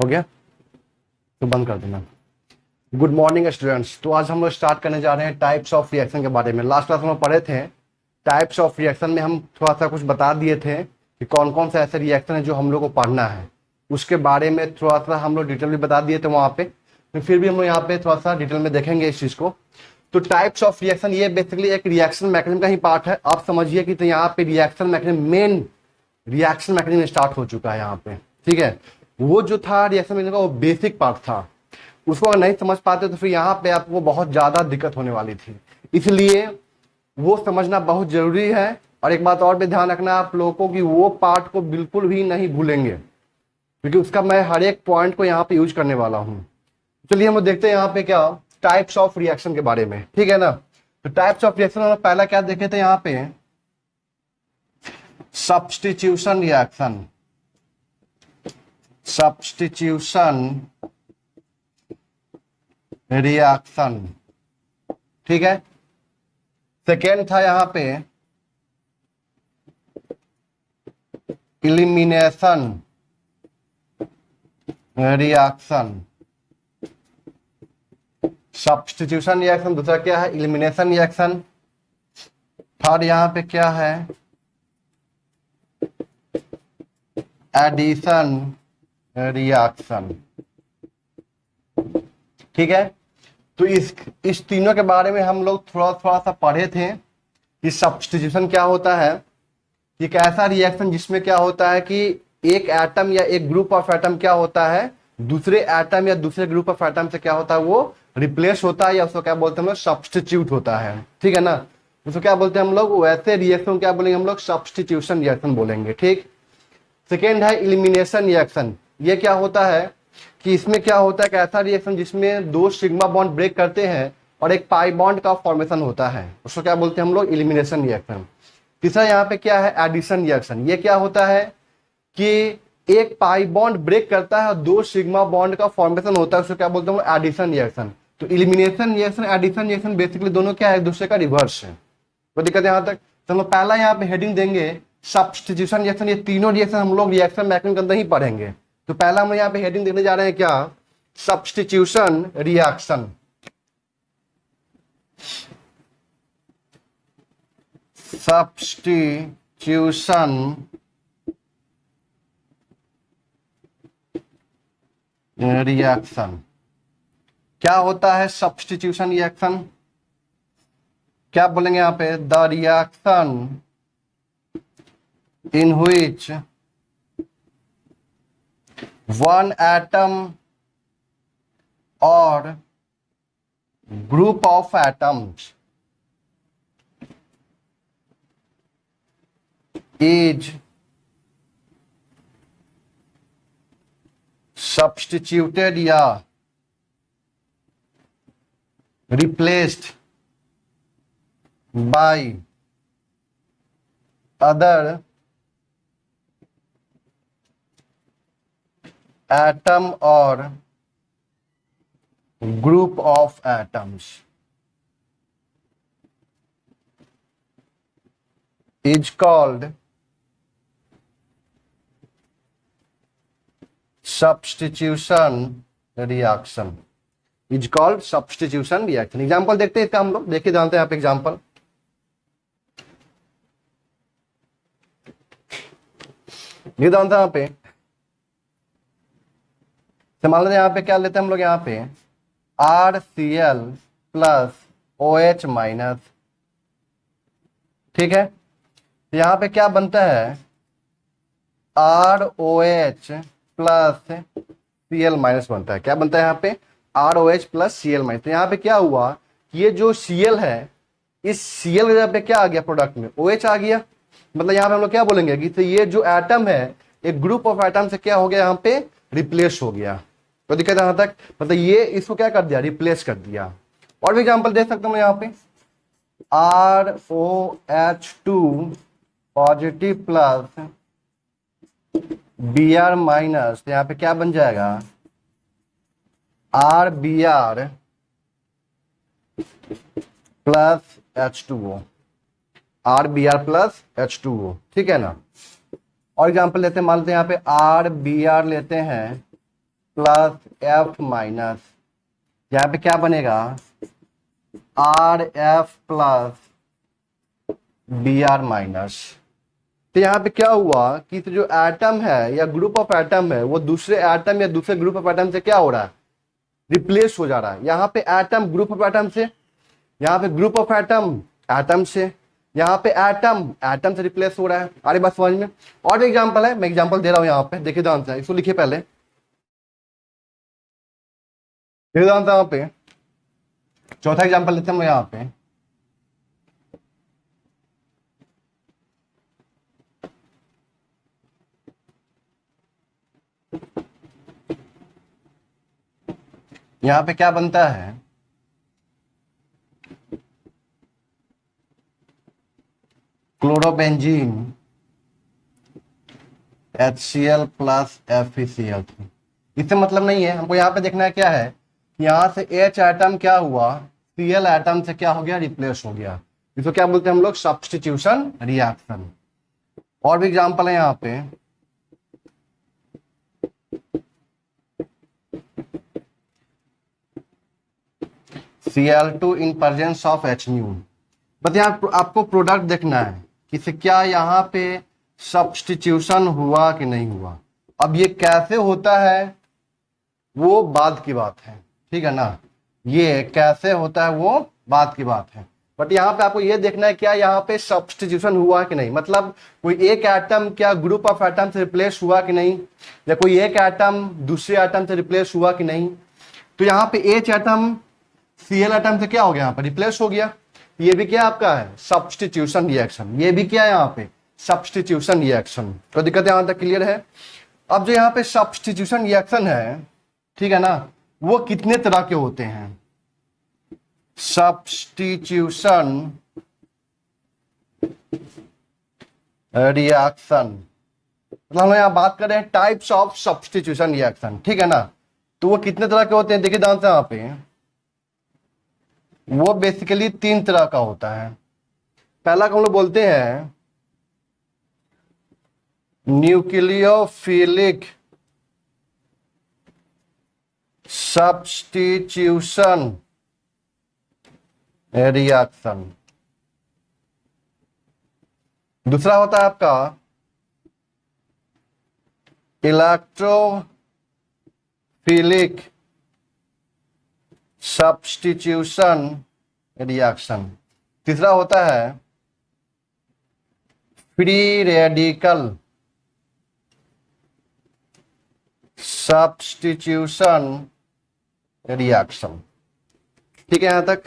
गया तो बंद कर देना। Good morning students. तो आज हम लोग स्टार्ट करने जा रहे हैं टाइप्स ऑफ रिएक्शन के बारे में। लास्ट क्लास में पढ़े थे टाइप्स ऑफ रिएक्शन में हम थोड़ा सा कुछ बता दिए थे कि कौन कौन सा ऐसे रिएक्शन है जो हम लोग को पढ़ना है, उसके बारे में थोड़ा सा हम लोग डिटेल में बता दिए थे वहाँ पे। तो फिर भी हम लोग यहाँ पे थोड़ा सा डिटेल में देखेंगे इस चीज़ को। तो टाइप्स ऑफ रिएक्शन ये बेसिकली एक रिएक्शन मैकेनिज्म का ही पार्ट है। आप समझिए कि तो यहाँ पे reaction mechanism, main reaction mechanism start हो चुका है यहाँ पे, ठीक है। वो जो था रिएक्शन मैकेनिज्म का वो बेसिक पार्ट था, उसको अगर नहीं समझ पाते तो फिर यहाँ पे आपको बहुत ज्यादा दिक्कत होने वाली थी, इसलिए वो समझना बहुत जरूरी है। और एक बात और भी ध्यान रखना आप लोगों को कि वो पार्ट को बिल्कुल भी नहीं भूलेंगे, क्योंकि उसका मैं हर एक पॉइंट को यहाँ पे यूज करने वाला हूँ। चलिए हम लोग देखते हैं यहाँ पे क्या टाइप्स ऑफ रिएक्शन के बारे में, ठीक है ना। तो टाइप्स ऑफ रिएक्शन हम पहला क्या देखे थे यहाँ पे, सब्स्टिट्यूशन रिएक्शन, सब्स्टिट्यूशन रिएक्शन, ठीक है। सेकेंड था यहाँ पे इलिमिनेशन रिएक्शन, सब्स्टिट्यूशन रिएक्शन। दूसरा क्या है, इलिमिनेशन रिएक्शन। थर्ड यहाँ पे क्या है, एडिशन रिएक्शन, ठीक है। तो इस तीनों के बारे में हम लोग थोड़ा सा पढ़े थे कि सब्स्टिट्यूशन क्या होता है। एक ऐसा रिएक्शन जिसमें क्या होता है कि एक एटम या एक ग्रुप ऑफ एटम क्या होता है, दूसरे एटम या दूसरे ग्रुप ऑफ एटम से क्या होता है, वो रिप्लेस होता है, या उसको क्या बोलते हैं हम लोग, सब्स्टिट्यूट होता है, ठीक है ना। उसको क्या बोलते हैं हम लोग, वैसे रिएक्शन क्या बोलेंगे हम लोग, सब्स्टिट्यूशन रिएक्शन बोलेंगे, ठीक। सेकेंड है इलिमिनेशन रिएक्शन। ये क्या होता है कि इसमें क्या होता है, एक ऐसा रिएक्शन जिसमें दो सिग्मा बॉन्ड ब्रेक करते हैं और एक पाई बॉन्ड का फॉर्मेशन होता है, उसको क्या बोलते हैं हम लोग, इलिमिनेशन रिएक्शन। तीसरा यहाँ पे क्या है, एडिशन रिएक्शन। ये क्या होता है कि एक पाई बॉन्ड ब्रेक करता है और दो सिग्मा बॉन्ड का फॉर्मेशन होता है, उसको क्या बोलते हैं एडिशन रिएक्शन। तो elimination reaction, addition reaction basically दोनों क्या है, एक दूसरे का रिवर्स है। तो दिक्कत यहाँ तक। चलो पहला यहाँ पे हेडिंग देंगे सब्स्टिट्यूशन रिएक्शन। ये तीनों रिएक्शन हम लोग रिएक्शन मैकेनिज्म के अंदर ही पढ़ेंगे। तो पहला हम यहाँ पे हेडिंग देने जा रहे हैं क्या, सब्स्टिट्यूशन रिएक्शन। सब्स्टिट्यूशन रिएक्शन क्या होता है, सब्स्टिट्यूशन रिएक्शन क्या बोलेंगे यहाँ पे, the reaction in which one atom or group of atoms is substituted या replaced by other atom or group of atoms is called substitution reaction, is called substitution reaction। Example देखते हैं इसका हम लोग, देखिए जानते हैं आप एग्जाम्पल। ये जानते हैं यहाँ पे, मान लीजिए यहाँ पे क्या लेते हैं हम लोग, यहाँ पे RCl प्लस OH माइनस, ठीक है। यहाँ पे क्या बनता है, ROH प्लस Cl माइनस बनता है। क्या बनता है यहाँ पे, ROH प्लस Cl माइनस। तो यहाँ पे क्या हुआ, ये जो Cl है, इस Cl की जगह पे क्या आ गया प्रोडक्ट में, OH आ गया। मतलब यहाँ पे हम लोग क्या बोलेंगे कि तो ये जो एटम है एक ग्रुप ऑफ एटम से क्या हो गया, यहाँ पे रिप्लेस हो गया। तो दिक्कत यहाँ तक, मतलब ये इसको क्या कर दिया, रिप्लेस कर दिया। और भी एग्जांपल दे सकता हूँ यहाँ पे, ROH2 positive plus Br minus, तो यहाँ पे क्या बन जाएगा, RBr plus H2O, RBr plus H2O, ठीक है ना। और एग्जांपल लेते हैं, मान लेते हैं यहाँ पे RBr लेते हैं प्लस एफ माइनस, यहाँ पे क्या बनेगा R F plus B R minus. तो यहाँ पे क्या हुआ कि जो एटम है या ग्रुप ऑफ एटम है वो दूसरे एटम या दूसरे ग्रुप ऑफ एटम से क्या हो रहा है, रिप्लेस हो जा रहा है। यहाँ पे एटम ग्रुप ऑफ एटम से, यहाँ पे ग्रुप ऑफ एटम एटम से, यहाँ पे एटम एटम से रिप्लेस हो रहा है। अरे बस समझ में। और भी एग्जांपल है, मैं एग्जांपल दे रहा हूँ यहाँ पे, देखिए ध्यान से, इसको लिखिए पहले, देखिए ध्यान से। यहाँ पे चौथा एग्जांपल लेते हैं हम यहाँ पे। यहाँ पे क्या बनता है, क्लोरोबेंजीन HCl प्लस FeCl3। इससे मतलब नहीं है, हमको यहाँ पे देखना है क्या है, यहाँ से H एटम क्या हुआ, Cl एटम से क्या हो गया, रिप्लेस हो गया। इसको क्या बोलते हैं हम लोग, सब्स्टिट्यूशन रिएक्शन। और भी एग्जांपल है यहाँ पे, Cl2 in presence of HNu। बस यहाँ आपको प्रोडक्ट देखना है कि क्या यहाँ पे सब्स्टिट्यूशन हुआ कि नहीं हुआ। अब ये कैसे होता है वो बाद की बात है, ठीक है ना, ये कैसे होता है वो बाद की बात है। बट यहाँ पे आपको ये देखना है क्या यहाँ पे सब्स्टिट्यूशन हुआ कि नहीं, मतलब कोई एक एटम क्या ग्रुप ऑफ एटम से रिप्लेस हुआ कि नहीं, या कोई एक एटम दूसरे एटम से रिप्लेस हुआ कि नहीं। तो यहाँ पे H एटम Cl एटम से क्या हो गया, यहाँ पे रिप्लेस हो गया। ये भी क्या आपका है, सब्स्टिट्यूशन रिएक्शन। ये भी क्या है यहाँ पे, सब्स्टिट्यूशन रिएक्शन। तो दिक्कत यहाँ तक क्लियर है। अब जो यहाँ पे सब्स्टिट्यूशन रिएक्शन है, ठीक है ना, वो कितने तरह के होते हैं। सब्स्टिट्यूशन रिएक्शन, मतलब हम यहाँ बात कर रहे हैं टाइप्स ऑफ सब्स्टिट्यूशन रिएक्शन, ठीक है ना। तो वो कितने तरह के होते हैं, देखिए ध्यान से यहाँ पे, वो बेसिकली 3 तरह का होता है। पहला को हम लोग बोलते हैं न्यूक्लियोफिलिक सब्स्टिट्यूशन रिएक्शन। दूसरा होता है आपका इलेक्ट्रोफिलिक सब्स्टिट्यूशन रिएक्शन। तीसरा होता है फ्री रेडिकल सब्स्टिट्यूशन रिएक्शन। ठीक है यहां तक।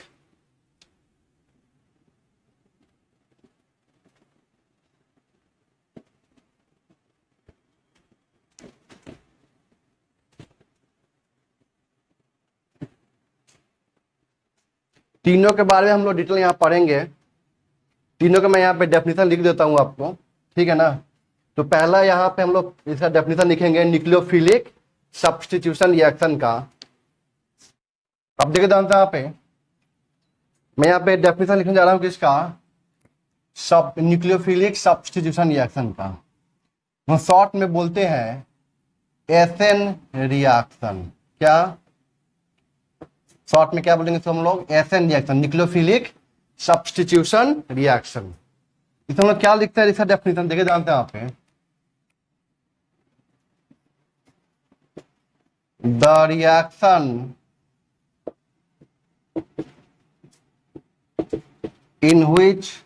तीनों के बारे में हम लोग डिटेल यहाँ पढ़ेंगे। तीनों का मैं यहाँ पे डेफिनेशन लिख देता हूँ आपको, ठीक है ना। तो पहला यहाँ पे हम लोग इसका डेफिनेशन लिखेंगे न्यूक्लियोफिलिक सब्स्टिट्यूशन रिएक्शन का। अब देखिए ध्यान से यहाँ पे, मैं यहाँ पे डेफिनेशन लिखने जा रहा हूँ किसका, सब न्यूक्लियोफिलिक सब्स्टिट्यूशन रिएक्शन का। हम शॉर्ट में बोलते हैं एसएन रिएक्शन। क्या शॉर्ट में क्या बोलेंगे तो हम लोग SN reaction, nucleophilic substitution reaction. इसमें हम लोग क्या लिखते हैं, इसका डेफिनेशन देखिए जानते हैं यहाँ पे, the reaction in which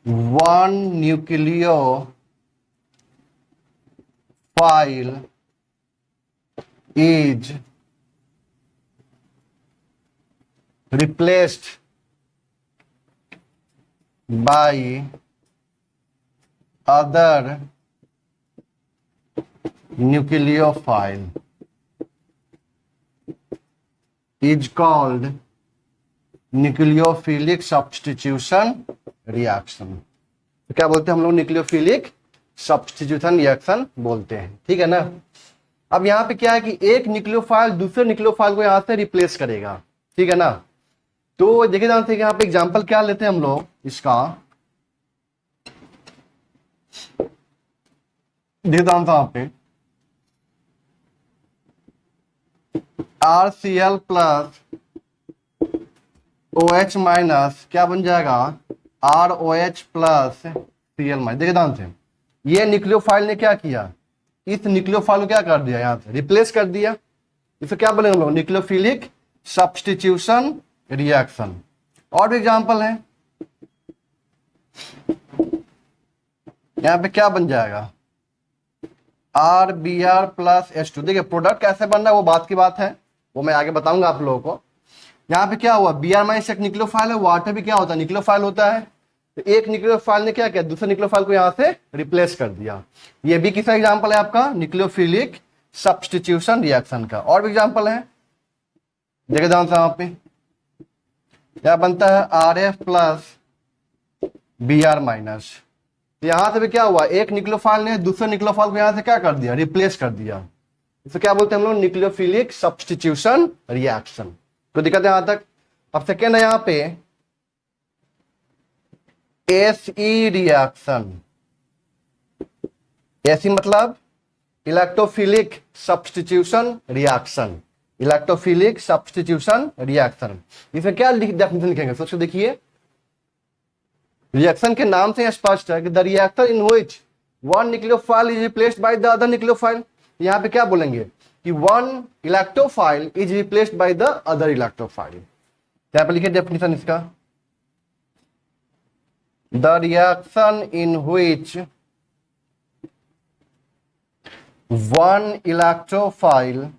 one nucleophile is replaced by other nucleophile is called nucleophilic substitution reaction. तो क्या बोलते हैं हम लोग, न्यूक्लियोफिलिक सब्स्टिट्यूशन रिएक्शन बोलते हैं, ठीक है ना। अब यहाँ पे क्या है कि एक न्यूक्लियोफाइल दूसरे न्यूक्लियोफाइल को यहाँ से रिप्लेस करेगा, ठीक है ना। तो देखिए जानते हैं यहाँ पे एग्जांपल क्या लेते हैं हम लोग इसका, देखिए यहाँ पे RCl प्लस OH माइनस क्या बन जाएगा, ROH प्लस Cl माइनस। देखिए ध्यान से, ये न्यूक्लियोफाइल ने क्या किया, इस न्यूक्लियोफाइल को क्या कर दिया, यहां से रिप्लेस कर दिया। इसे क्या बोलेंगे हम लोग, न्यूक्लियोफिलिक सब्स्टिट्यूशन रिएक्शन। और भी एग्जांपल है, यहां पे क्या बन जाएगा, RBr प्लस H2। देखिए प्रोडक्ट कैसे बन रहा है वो बात की बात है, वो मैं आगे बताऊंगा आप लोगों को। यहाँ पे क्या हुआ, Br माइनस एक न्यूक्लियोफाइल है, वाटर भी क्या होता है, न्यूक्लियोफाइल होता है। तो एक न्यूक्लियोफाइल ने क्या किया, दूसरे न्यूक्लियोफाइल को यहाँ से रिप्लेस कर दिया। ये भी किसका एग्जांपल है आपका, न्यूक्लियोफिलिक सब्स्टिट्यूशन रिएक्शन का। और भी एग्जांपल है, देखिए ध्यान से, यहाँ पे क्या बनता है, RF प्लस Br माइनस। यहां से भी क्या हुआ, एक न्यूक्लियोफाइल ने दूसरे न्यूक्लियोफाइल को यहां से क्या कर दिया, रिप्लेस कर दिया। इसे क्या बोलते हैं हम लोग, न्यूक्लियोफिलिक सब्स्टिट्यूशन रिएक्शन। तो दिक्कत है यहां तक। अब सेकेंड है यहां पे SE रिएक्शन। SE मतलब electrophilic substitution reaction, electrophilic substitution reaction. इसमें क्या डेफिनेशन लिखेंगे, सोचो देखिए। रिएक्शन के नाम से स्पष्ट है कि the reactor in which one nucleophile is replaced by the other nucleophile. यहाँ पे क्या बोलेंगे कि one electrophile is replaced by the other electrophile. यहाँ पे लिखे डेफिनेशन इसका, the reaction in which one electrophile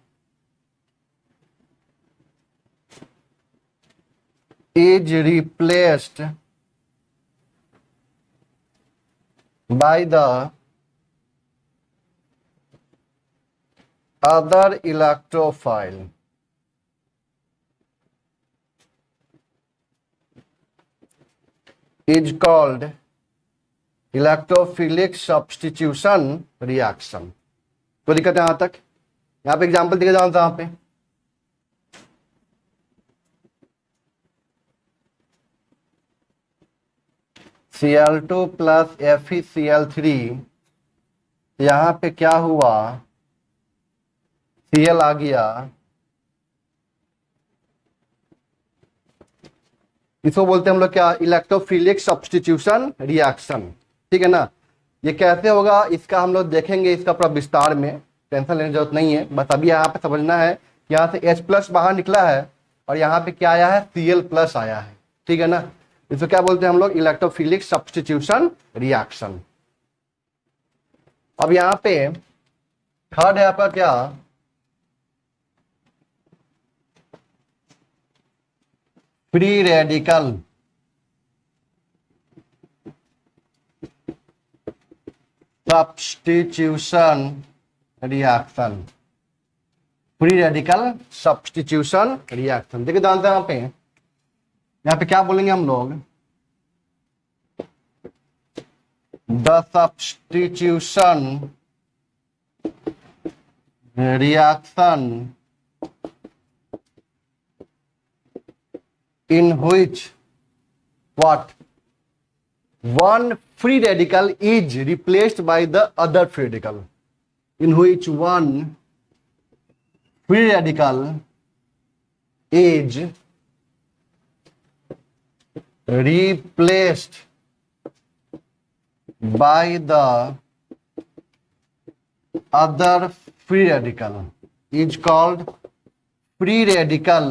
is replaced by the other electrophile is called electrophilic substitution reaction। तो दिक्कत है यहां तक। यहां पे एग्जांपल दिया जाता है, यहां पे Cl2 प्लस FeCl3, यहां पे क्या हुआ, Cl आ गया, इसको बोलते हैं हम लोग क्या, इलेक्ट्रोफिलिक सब्स्टिट्यूशन रिएक्शन। ठीक है ना। ये कैसे होगा इसका हम लोग देखेंगे, इसका पूरा विस्तार में, टेंशन लेने की जरूरत नहीं है। बस अभी यहाँ पे समझना है, यहाँ से H प्लस बाहर निकला है और यहाँ पे क्या आया है, Cl प्लस आया है। ठीक है ना। इसको क्या बोलते हैं हम लोग, इलेक्ट्रोफिलिक सब्स्टिट्यूशन रिएक्शन। अब यहाँ पे थर्ड है आपका क्या, free radical substitution reaction. Free radical substitution reaction. देखिए जानते हैं यहाँ पे क्या बोलेंगे हम लोग, the substitution reaction in which what one free radical is replaced by the other free radical, in which one free radical is replaced by the other free radical is called free radical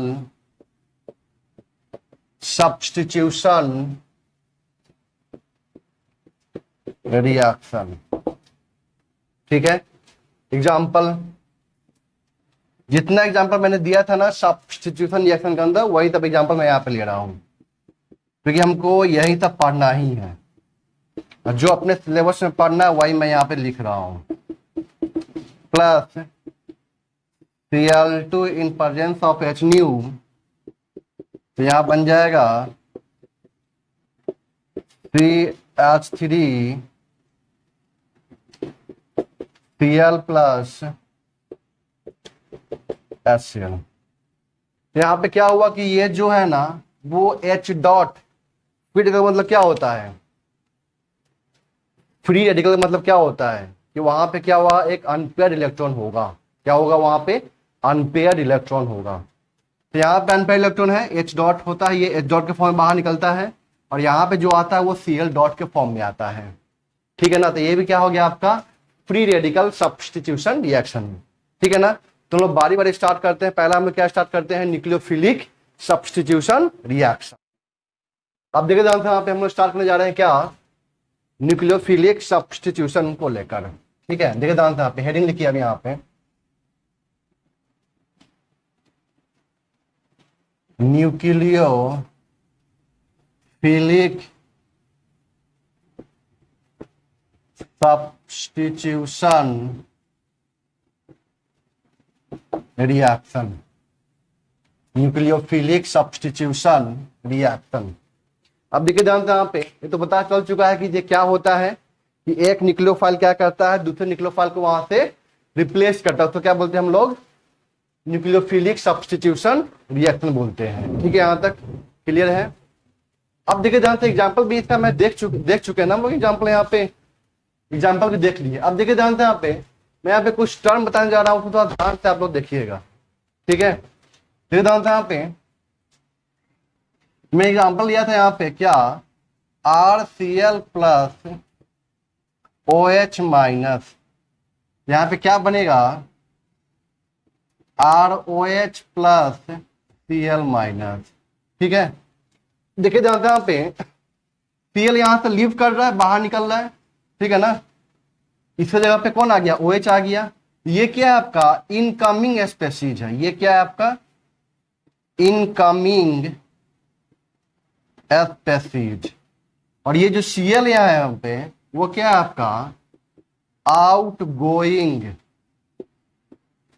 substitution reaction. ठीक है। Example, जितना example मैंने दिया था ना substitution reaction के अंदर, वही सब एग्जाम्पल मैं यहाँ पे ले रहा हूं, क्योंकि हमको यही सब पढ़ना ही है। जो अपने सिलेबस में पढ़ना है वही मैं यहाँ पे लिख रहा हूं। Plus Cl2 in presence of H new, तो यहां बन जाएगा CH3 Cl प्लस HCl। यहां पे क्या हुआ कि ये जो है ना वो H डॉट, फ्री रेडिकल मतलब क्या होता है, फ्री रेडिकल मतलब क्या होता है कि वहां पे क्या हुआ, एक अनपेयर्ड इलेक्ट्रॉन होगा। क्या होगा वहां पे, अनपेयर इलेक्ट्रॉन होगा। तो यहाँ पे अनपेयर इलेक्ट्रॉन है, H डॉट होता है, ये H डॉट के फॉर्म में बाहर निकलता है, और यहाँ पे जो आता है वो Cl डॉट के फॉर्म में आता है। ठीक है ना, तो ये भी क्या हो गया आपका फ्री रेडिकल सब्स्टिट्यूशन रिएक्शन। ठीक है ना, तो लोग बारी बारी स्टार्ट करते हैं। पहला हम लोग क्या स्टार्ट करते हैं, न्यूक्लियोफिलिक सब्स्टिट्यूशन रिएक्शन। अब देखिए ध्यान से यहाँ पे हम लोग स्टार्ट करने जा रहे हैं क्या, न्यूक्लियोफिलिक सब्स्टिट्यूशन को लेकर। ठीक है, देखिए ध्यान से यहाँ पे हेडिंग लिखिए अब यहाँ पे, nucleophilic substitution reaction, nucleophilic substitution reaction. अब देखिए ध्यान से यहाँ पे ये तो पता चल चुका है कि ये क्या होता है कि एक न्यूक्लियोफाइल क्या करता है, दूसरे न्यूक्लियोफाइल को वहां से रिप्लेस करता है, तो क्या बोलते हैं हम लोग, न्यूक्लियोफिलिक सब्स्टिट्यूशन रिएक्शन बोलते हैं। ठीक है, यहां तक क्लियर है। अब देखिए ध्यान से एग्जाम्पल भी इसका मैं देख चुके हैं ना हम लोग, एग्जाम्पल यहाँ पे एग्जाम्पल भी देख लिए। अब देखिए ध्यान से यहाँ पे मैं यहाँ पे कुछ टर्म बताने जा रहा हूँ, तो थोड़ा ध्यान से आप लोग देखिएगा। ठीक है, देखिए ध्यान से यहाँ पे मैं एग्जाम्पल लिया था यहाँ पे क्या, RCl प्लस OH माइनस, यहाँ पे क्या बनेगा ROH प्लस Cl माइनस। ठीक है, देखिए ध्यान से यहाँ पे Cl यहाँ से लीव कर रहा है, बाहर निकल रहा है। ठीक है ना, इसके जगह पे कौन आ गया, OH आ गया। ये क्या है आपका इनकमिंग स्पेसीज है, ये क्या है आपका इनकमिंग स्पेसीज, और ये जो Cl यहाँ है यहाँ पे वो क्या है आपका आउट गोइंग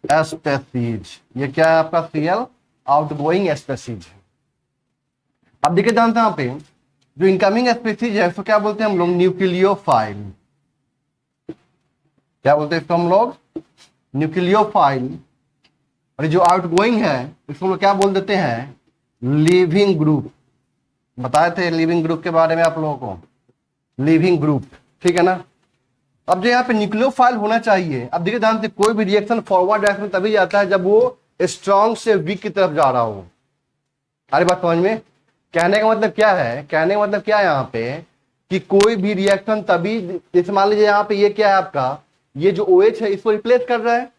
स्पेसीज। ये क्या है आपका Cl आउट गोइंग स्पेसीज है। अब देखिए जानते हैं यहाँ पे जो इनकमिंग स्पेसीज है इसको क्या बोलते हैं हम लोग, न्यूक्लियोफाइल। क्या बोलते हैं इसको हम लोग, न्यूक्लियोफाइल। और जो आउटगोइंग है इसको हम लोग क्या बोल देते हैं, लिविंग ग्रुप। बताए थे लिविंग ग्रुप के बारे में आप लोगों को, लिविंग ग्रुप। ठीक है ना, अब जो यहाँ पे न्यूक्लियोफाइल होना चाहिए, अब देखिए ध्यान से कोई भी रिएक्शन फॉरवर्ड डायरेक्शन में तभी जाता है जब वो स्ट्रॉन्ग से वीक की तरफ जा रहा हो। अरे बात समझ में, कहने का मतलब क्या है, कहने का मतलब क्या है यहाँ पे कि कोई भी रिएक्शन तभी, जैसे मान लीजिए यहाँ पे ये क्या है आपका, ये जो OH है इसको रिप्लेस कर रहा है।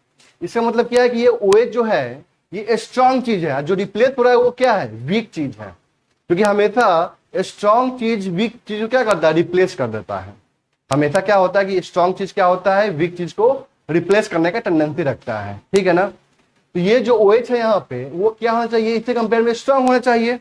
इसका मतलब क्या है कि ये OH जो है ये स्ट्रॉन्ग चीज है, जो रिप्लेस हो रहा है वो क्या है, वीक चीज है। क्योंकि हमेशा स्ट्रॉन्ग चीज वीक चीज को क्या करता है, रिप्लेस कर देता है। हमेशा क्या होता है कि स्ट्रॉन्ग चीज क्या होता है, वीक चीज को रिप्लेस करने का टेंडेंसी रखता है। ठीक है ना, तो ये जो OH है यहाँ पे वो क्या होना चाहिए, इससे कंपेयर में स्ट्रॉन्ग होना चाहिए,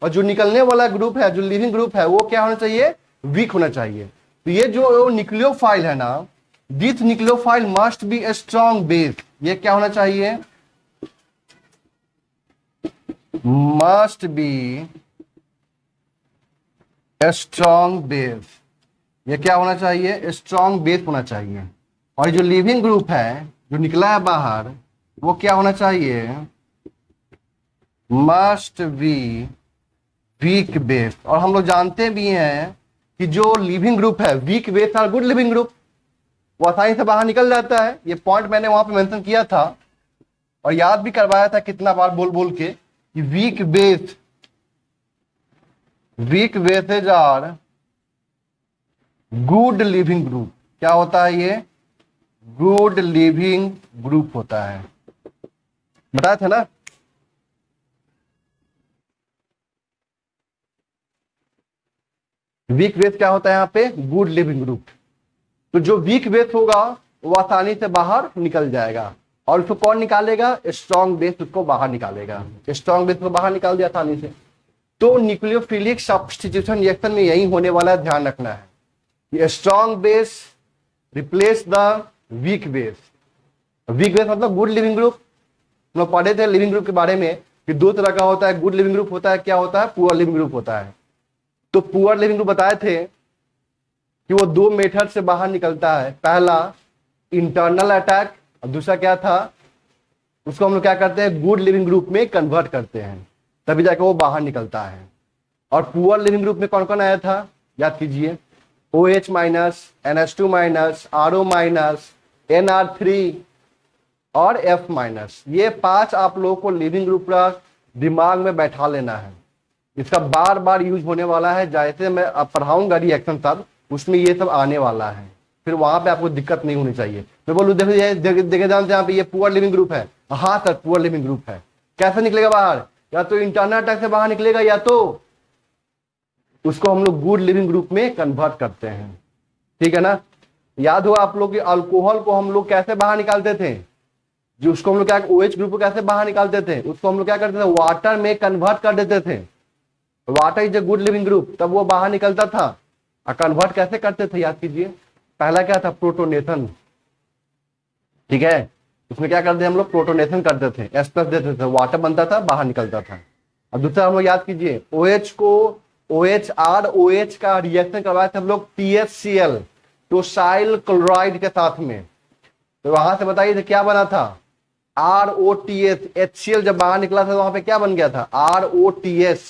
और जो निकलने वाला ग्रुप है, जो लिविंग ग्रुप है, वो क्या होना चाहिए, वीक होना चाहिए। तो ये जो न्यूक्लियोफाइल है ना, this nucleophile must be a strong base. ये क्या होना चाहिए, must be a strong base. ये क्या होना चाहिए, स्ट्रॉन्ग बेस होना चाहिए। और जो लिविंग ग्रुप है जो निकला है बाहर वो क्या होना चाहिए, मस्ट बी वीक बेस। और हम लोग जानते भी हैं कि जो लिविंग ग्रुप है, वीक बेस और गुड लिविंग ग्रुप, वो आसानी से बाहर निकल जाता है। ये पॉइंट मैंने वहां पे मेंशन किया था और याद भी करवाया था कितना बार बोल बोल के कि weak bases are good leaving group. क्या होता है ये, गुड लिविंग ग्रुप होता है, बताया था ना। वीक बेस क्या होता है यहाँ पे, गुड लिविंग ग्रुप। तो जो वीक बेस होगा वो आसानी से बाहर निकल जाएगा, और उसको कौन निकालेगा, स्ट्रॉन्ग बेस उसको बाहर निकालेगा। स्ट्रॉन्ग बेस को बाहर निकाल दिया आसानी से। तो न्यूक्लियोफिलिक सब्स्टिट्यूशन रिएक्शन में यही होने वाला है, ध्यान रखना है। ये strong base replace the weak base. Weak base मतलब गुड लिविंग ग्रुप। हम लोग पढ़े थे लिविंग ग्रुप के बारे में कि दो तरह का होता है, गुड लिविंग ग्रुप होता है, क्या होता है, पुअर लिविंग ग्रुप होता है। तो पुअर लिविंग ग्रुप बताए थे कि वो दो मेथड से बाहर निकलता है, पहला इंटरनल अटैक और दूसरा क्या था, उसको हम लोग क्या करते हैं, गुड लिविंग ग्रुप में कन्वर्ट करते हैं, तभी जाकर वो बाहर निकलता है। और पुअर लिविंग ग्रुप में कौन कौन आया था, याद कीजिए, OH minus, NH2 minus, RO minus, NR3, और F माइनस। ये 5 आप लोगों को लिविंग ग्रुप का दिमाग में बैठा लेना है। इसका बार बार यूज होने वाला है, जैसे मैं अब पढ़ाऊंगा रिएक्शन सब, उसमें ये सब आने वाला है, फिर वहां पे आपको दिक्कत नहीं होनी चाहिए। मैं बोलूँ देखो ये देखे जानते यहाँ पे ये पुअर लिविंग ग्रुप है, हाँ सर पुअर लिविंग ग्रुप है, कैसे निकलेगा बाहर? या तो इंटरनल अटैक से बाहर निकलेगा, या तो उसको हम लोग गुड लिविंग ग्रुप में कन्वर्ट करते हैं। ठीक है ना? याद हो आप लोग कि अल्कोहल को हम लोग कैसे बाहर निकालते थे, जो उसको हम लोग क्या OH ग्रुप को कैसे बाहर निकालते थे, उसको हम लोग क्या करते थे, वाटर में कन्वर्ट कर देते थे। Water is a good leaving group, तब वो बाहर निकलता था। और कन्वर्ट कैसे करते थे याद कीजिए, पहला क्या था, प्रोटोनेशन। ठीक है, उसमें क्या करते हम लोग, प्रोटोनेशन करते थे, H+ देते थे, वाटर बनता था, बाहर निकलता था। और दूसरा हम लोग याद कीजिए, OH को OH का रिएक्शन करवाए थे हम लोग THCl, टोसाइल क्लोराइड के साथ में। तो वहां से बताइए तो क्या बना था, ROTS। HCl जब बाहर निकला था तो वहां पे क्या बन गया था, ROTS।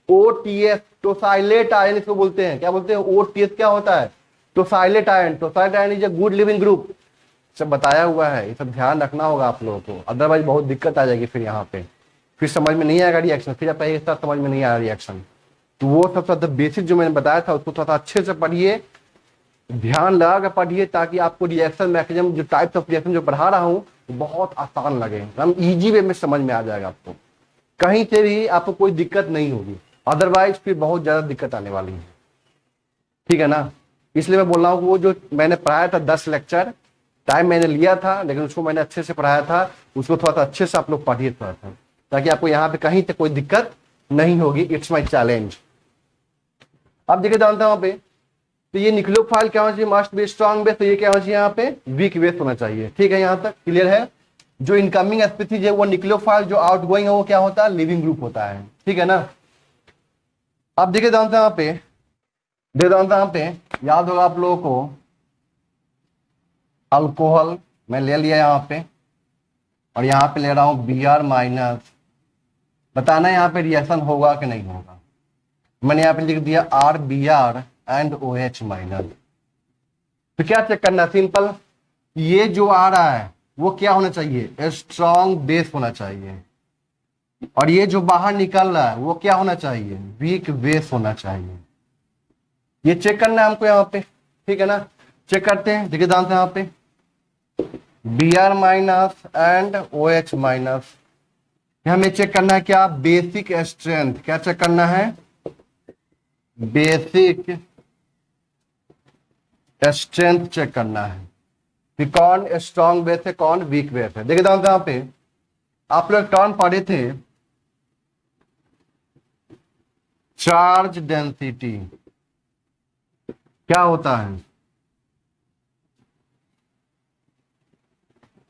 OTS टोसाइलेट आयन इसको बोलते हैं, क्या बोलते हैं, OTS क्या होता है, tosylate ion. Tosylate ion is a good leaving group, सब बताया हुआ है, ये सब ध्यान रखना होगा आप लोगों को, अदरवाइज बहुत दिक्कत आ जाएगी फिर यहाँ पे, फिर समझ में नहीं आएगा रिएक्शन, फिर आप एक साथ समझ में नहीं आया रिएक्शन। तो वो सबसे बेसिक जो मैंने बताया था उसको थोड़ा अच्छे से पढ़िए, ध्यान लगा कर पढ़िए, ताकि आपको रिएक्शन मैकेनिज्म जो टाइप्स ऑफ रिएक्शन जो पढ़ा रहा हूँ बहुत आसान लगे, हम इजी वे में समझ में आ जाएगा आपको, कहीं से भी आपको कोई दिक्कत नहीं होगी, अदरवाइज फिर बहुत ज्यादा दिक्कत आने वाली है। ठीक है ना? इसलिए मैं बोल रहा हूँ वो जो मैंने पढ़ाया था 10 लेक्चर, टाइम मैंने लिया था, लेकिन उसको मैंने अच्छे से पढ़ाया था, उसको थोड़ा सा अच्छे से आप लोग पढ़िए थोड़ा सा, ताकि आपको यहाँ पे कहीं तक कोई दिक्कत नहीं होगी। It's my challenge. अब देखिए जानते हैं वहां पे, तो ये न्यूक्लियोफाइल क्या होना चाहिए, मस्ट बी स्ट्रॉन्ग बेस, तो ये क्या होना चाहिए यहाँ पे, वीक बेस होना चाहिए। ठीक है, यहाँ तक क्लियर है? जो इनकमिंग स्पीसीज है वो न्यूक्लियोफाइल, जो आउटगोइंग है वो क्या होता है, लिविंग ग्रुप होता है। ठीक है ना? अब देखिए जानते हैं यहाँ पे, देखिए जानते हैं यहाँ पे, याद होगा आप लोगों को, अल्कोहल मैं ले लिया यहाँ पे, और यहाँ पे ले रहा हूं Br माइनस, बताना यहाँ पे रिएक्शन होगा कि नहीं होगा। मैंने यहाँ पे लिख दिया RBr एंड OH माइनस। तो क्या चेक करना है, सिंपल, ये जो आ रहा है वो क्या होना चाहिए, स्ट्रॉन्ग बेस होना चाहिए, और ये जो बाहर निकल रहा है वो क्या होना चाहिए, वीक बेस होना चाहिए। ये चेक करना है हमको यहाँ पे। ठीक है ना? चेक करते हैं, देखिए जानते हैं यहाँ पे Br minus and OH minus, हमें चेक करना है क्या, बेसिक स्ट्रेंथ। क्या चेक करना है, बेसिक स्ट्रेंथ चेक करना है कि कौन स्ट्रॉन्ग बेस है, कौन वीक बेस है। देखिए जानते हैं यहाँ पे, आप लोग टर्म पढ़े थे, चार्ज डेंसिटी क्या होता है,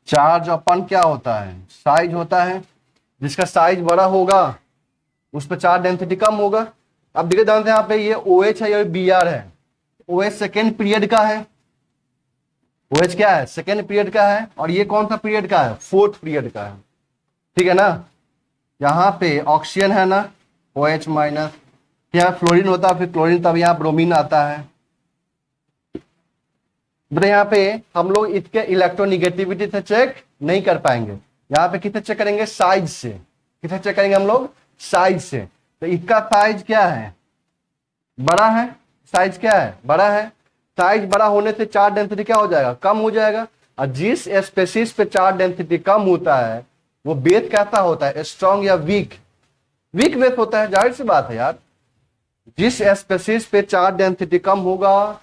चार्ज अपन क्या होता है, साइज होता है, जिसका साइज बड़ा होगा उस पर चार्ज डेंसिटी कम होगा। अब देखिए जानते हैं यहाँ पे, ये OH है, ये Br है, OH सेकेंड पीरियड का है, OH क्या है, सेकेंड पीरियड का है, और ये कौन सा पीरियड का है, फोर्थ पीरियड का है। ठीक है ना? यहाँ पे ऑक्सीजन है ना, OH माइनस, यहाँ फ्लोरीन होता है, फिर क्लोरीन, तब यहाँ ब्रोमीन आता है। तो यहाँ पे हम लोग इसके इलेक्ट्रोनिगेटिविटी से चेक नहीं कर पाएंगे, यहाँ पे किसे चेक करेंगे, साइज से। किसे चेक करेंगे हम लोग, साइज से। तो इसका साइज क्या है, बड़ा है, साइज क्या है, बड़ा है। साइज बड़ा होने से चार्ज डेंसिटी क्या हो जाएगा, कम हो जाएगा। और जिस स्पेसीज पे चार्ज डेंसिटी कम होता है वो बेस कैसा होता है, स्ट्रॉन्ग या वीक, वीक बेस होता है, जाहिर सी बात है यार। जिस स्पेसीज पे चार्ज डेंसिटी कम होगा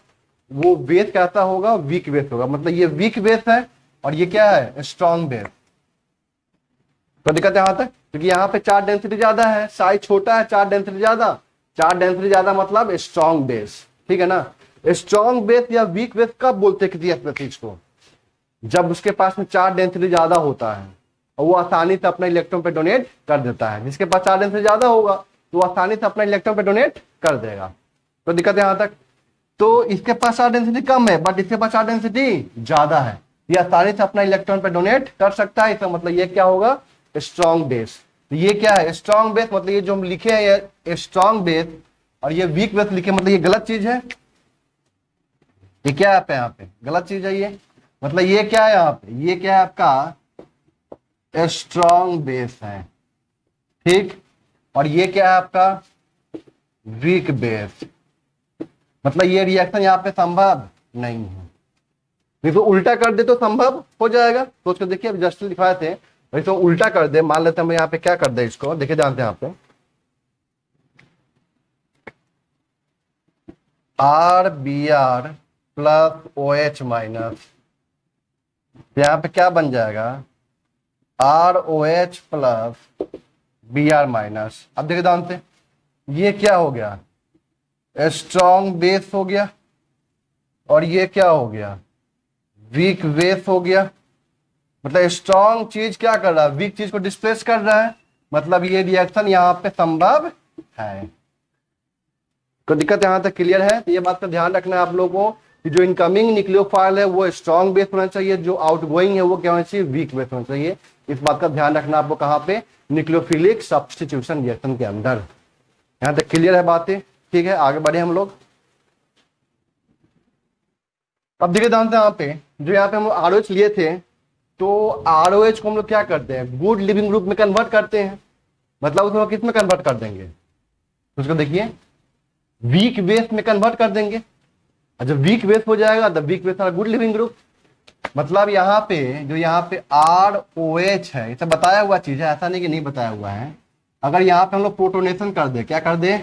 वो बेस कैसा होगा, वीक बेस होगा। मतलब ये वीक बेस है और ये क्या है, स्ट्रॉन्ग बेस। तो दिक्कत यहां तक, क्योंकि यहाँ पे चार्ज डेंसिटी ज्यादा है, साइज छोटा है, चार्ज डेंसिटी ज्यादा, चार्ज डेंसिटी ज्यादा मतलब स्ट्रॉन्ग बेस। ठीक है ना? स्ट्रॉन्ग बेस या वीक बेस कब बोलते हैं किसी स्पेसीज को, जब उसके पास में चार्ज डेंसिटी ज्यादा होता है और वो आसानी से अपना इलेक्ट्रॉन पे डोनेट कर देता है। जिसके पास चार्ज डेंसिटी ज्यादा होगा तो वो आसानी से अपना इलेक्ट्रॉन पे डोनेट कर देगा। तो दिक्कत यहां तक। तो इसके पास चार्ज डेंसिटी कम है बट इसके पास चार्ज डेंसिटी ज्यादा है, ये आसानी से अपना इलेक्ट्रॉन पे डोनेट कर सकता है। इसका मतलब ये क्या होगा, स्ट्रॉन्ग बेस। तो ये क्या है, स्ट्रॉन्ग बेस, मतलब ये जो हम लिखे हैं ये स्ट्रॉन्ग बेस, और ये वीक बेस लिखे, मतलब ये गलत चीज है। ये क्या है यहाँ पे, गलत चीज है ये। मतलब ये क्या है यहाँ पे, ये क्या है आपका स्ट्रॉन्ग बेस है, ठीक। और ये क्या है आपका वीक बेस, मतलब ये रिएक्शन यहाँ पे संभव नहीं है। इसको उल्टा कर दे तो संभव हो जाएगा। सोच कर देखिए, अभी जस्ट लिखवाए थे, इसको उल्टा कर दे, मान लेते हैं हम यहाँ पे क्या कर दे इसको, देखिए जानते हैं यहाँ पे R B R plus O H minus, यहाँ पे क्या बन जाएगा R O H plus B R minus. अब देखिए जानते हैं ये क्या हो गया स्ट्रॉन्ग बेस हो गया, और ये क्या हो गया वीक बेस हो गया। मतलब स्ट्रॉन्ग चीज क्या कर रहा है, वीक चीज को डिस्प्लेस कर रहा है, मतलब ये रिएक्शन यहाँ पे संभव है। तो दिक्कत यहाँ तक क्लियर है। तो ये बात का ध्यान रखना है आप लोगों को कि जो इनकमिंग न्यूक्लियोफाइल है वो स्ट्रॉन्ग बेस होना चाहिए, जो आउटगोइंग है वो क्या होना चाहिए वीक बेस होना चाहिए। इस बात का ध्यान रखना आपको कहाँ पे न्यूक्लियोफिलिक सब्स्टिट्यूशन रिएक्शन के अंदर। यहाँ तक क्लियर है बातें, ठीक है। आगे बढ़े हम लोग। अब देखिए जानते हैं यहाँ पे जो यहाँ पे हम आरओएच लिए थे, तो आरओएच को हम लोग क्या करते हैं गुड लिविंग ग्रुप में कन्वर्ट करते हैं, मतलब उसको किस में कन्वर्ट कर देंगे, उसको देखिए वीक बेस में कन्वर्ट कर देंगे। और जब वीक बेस हो जाएगा तब weak base good leaving group, मतलब यहाँ पे जो यहाँ पे आर ओ एच है, इसे बताया हुआ चीज है, ऐसा नहीं कि नहीं बताया हुआ है। अगर यहाँ पे हम लोग प्रोटोनेशन कर दे, क्या कर दे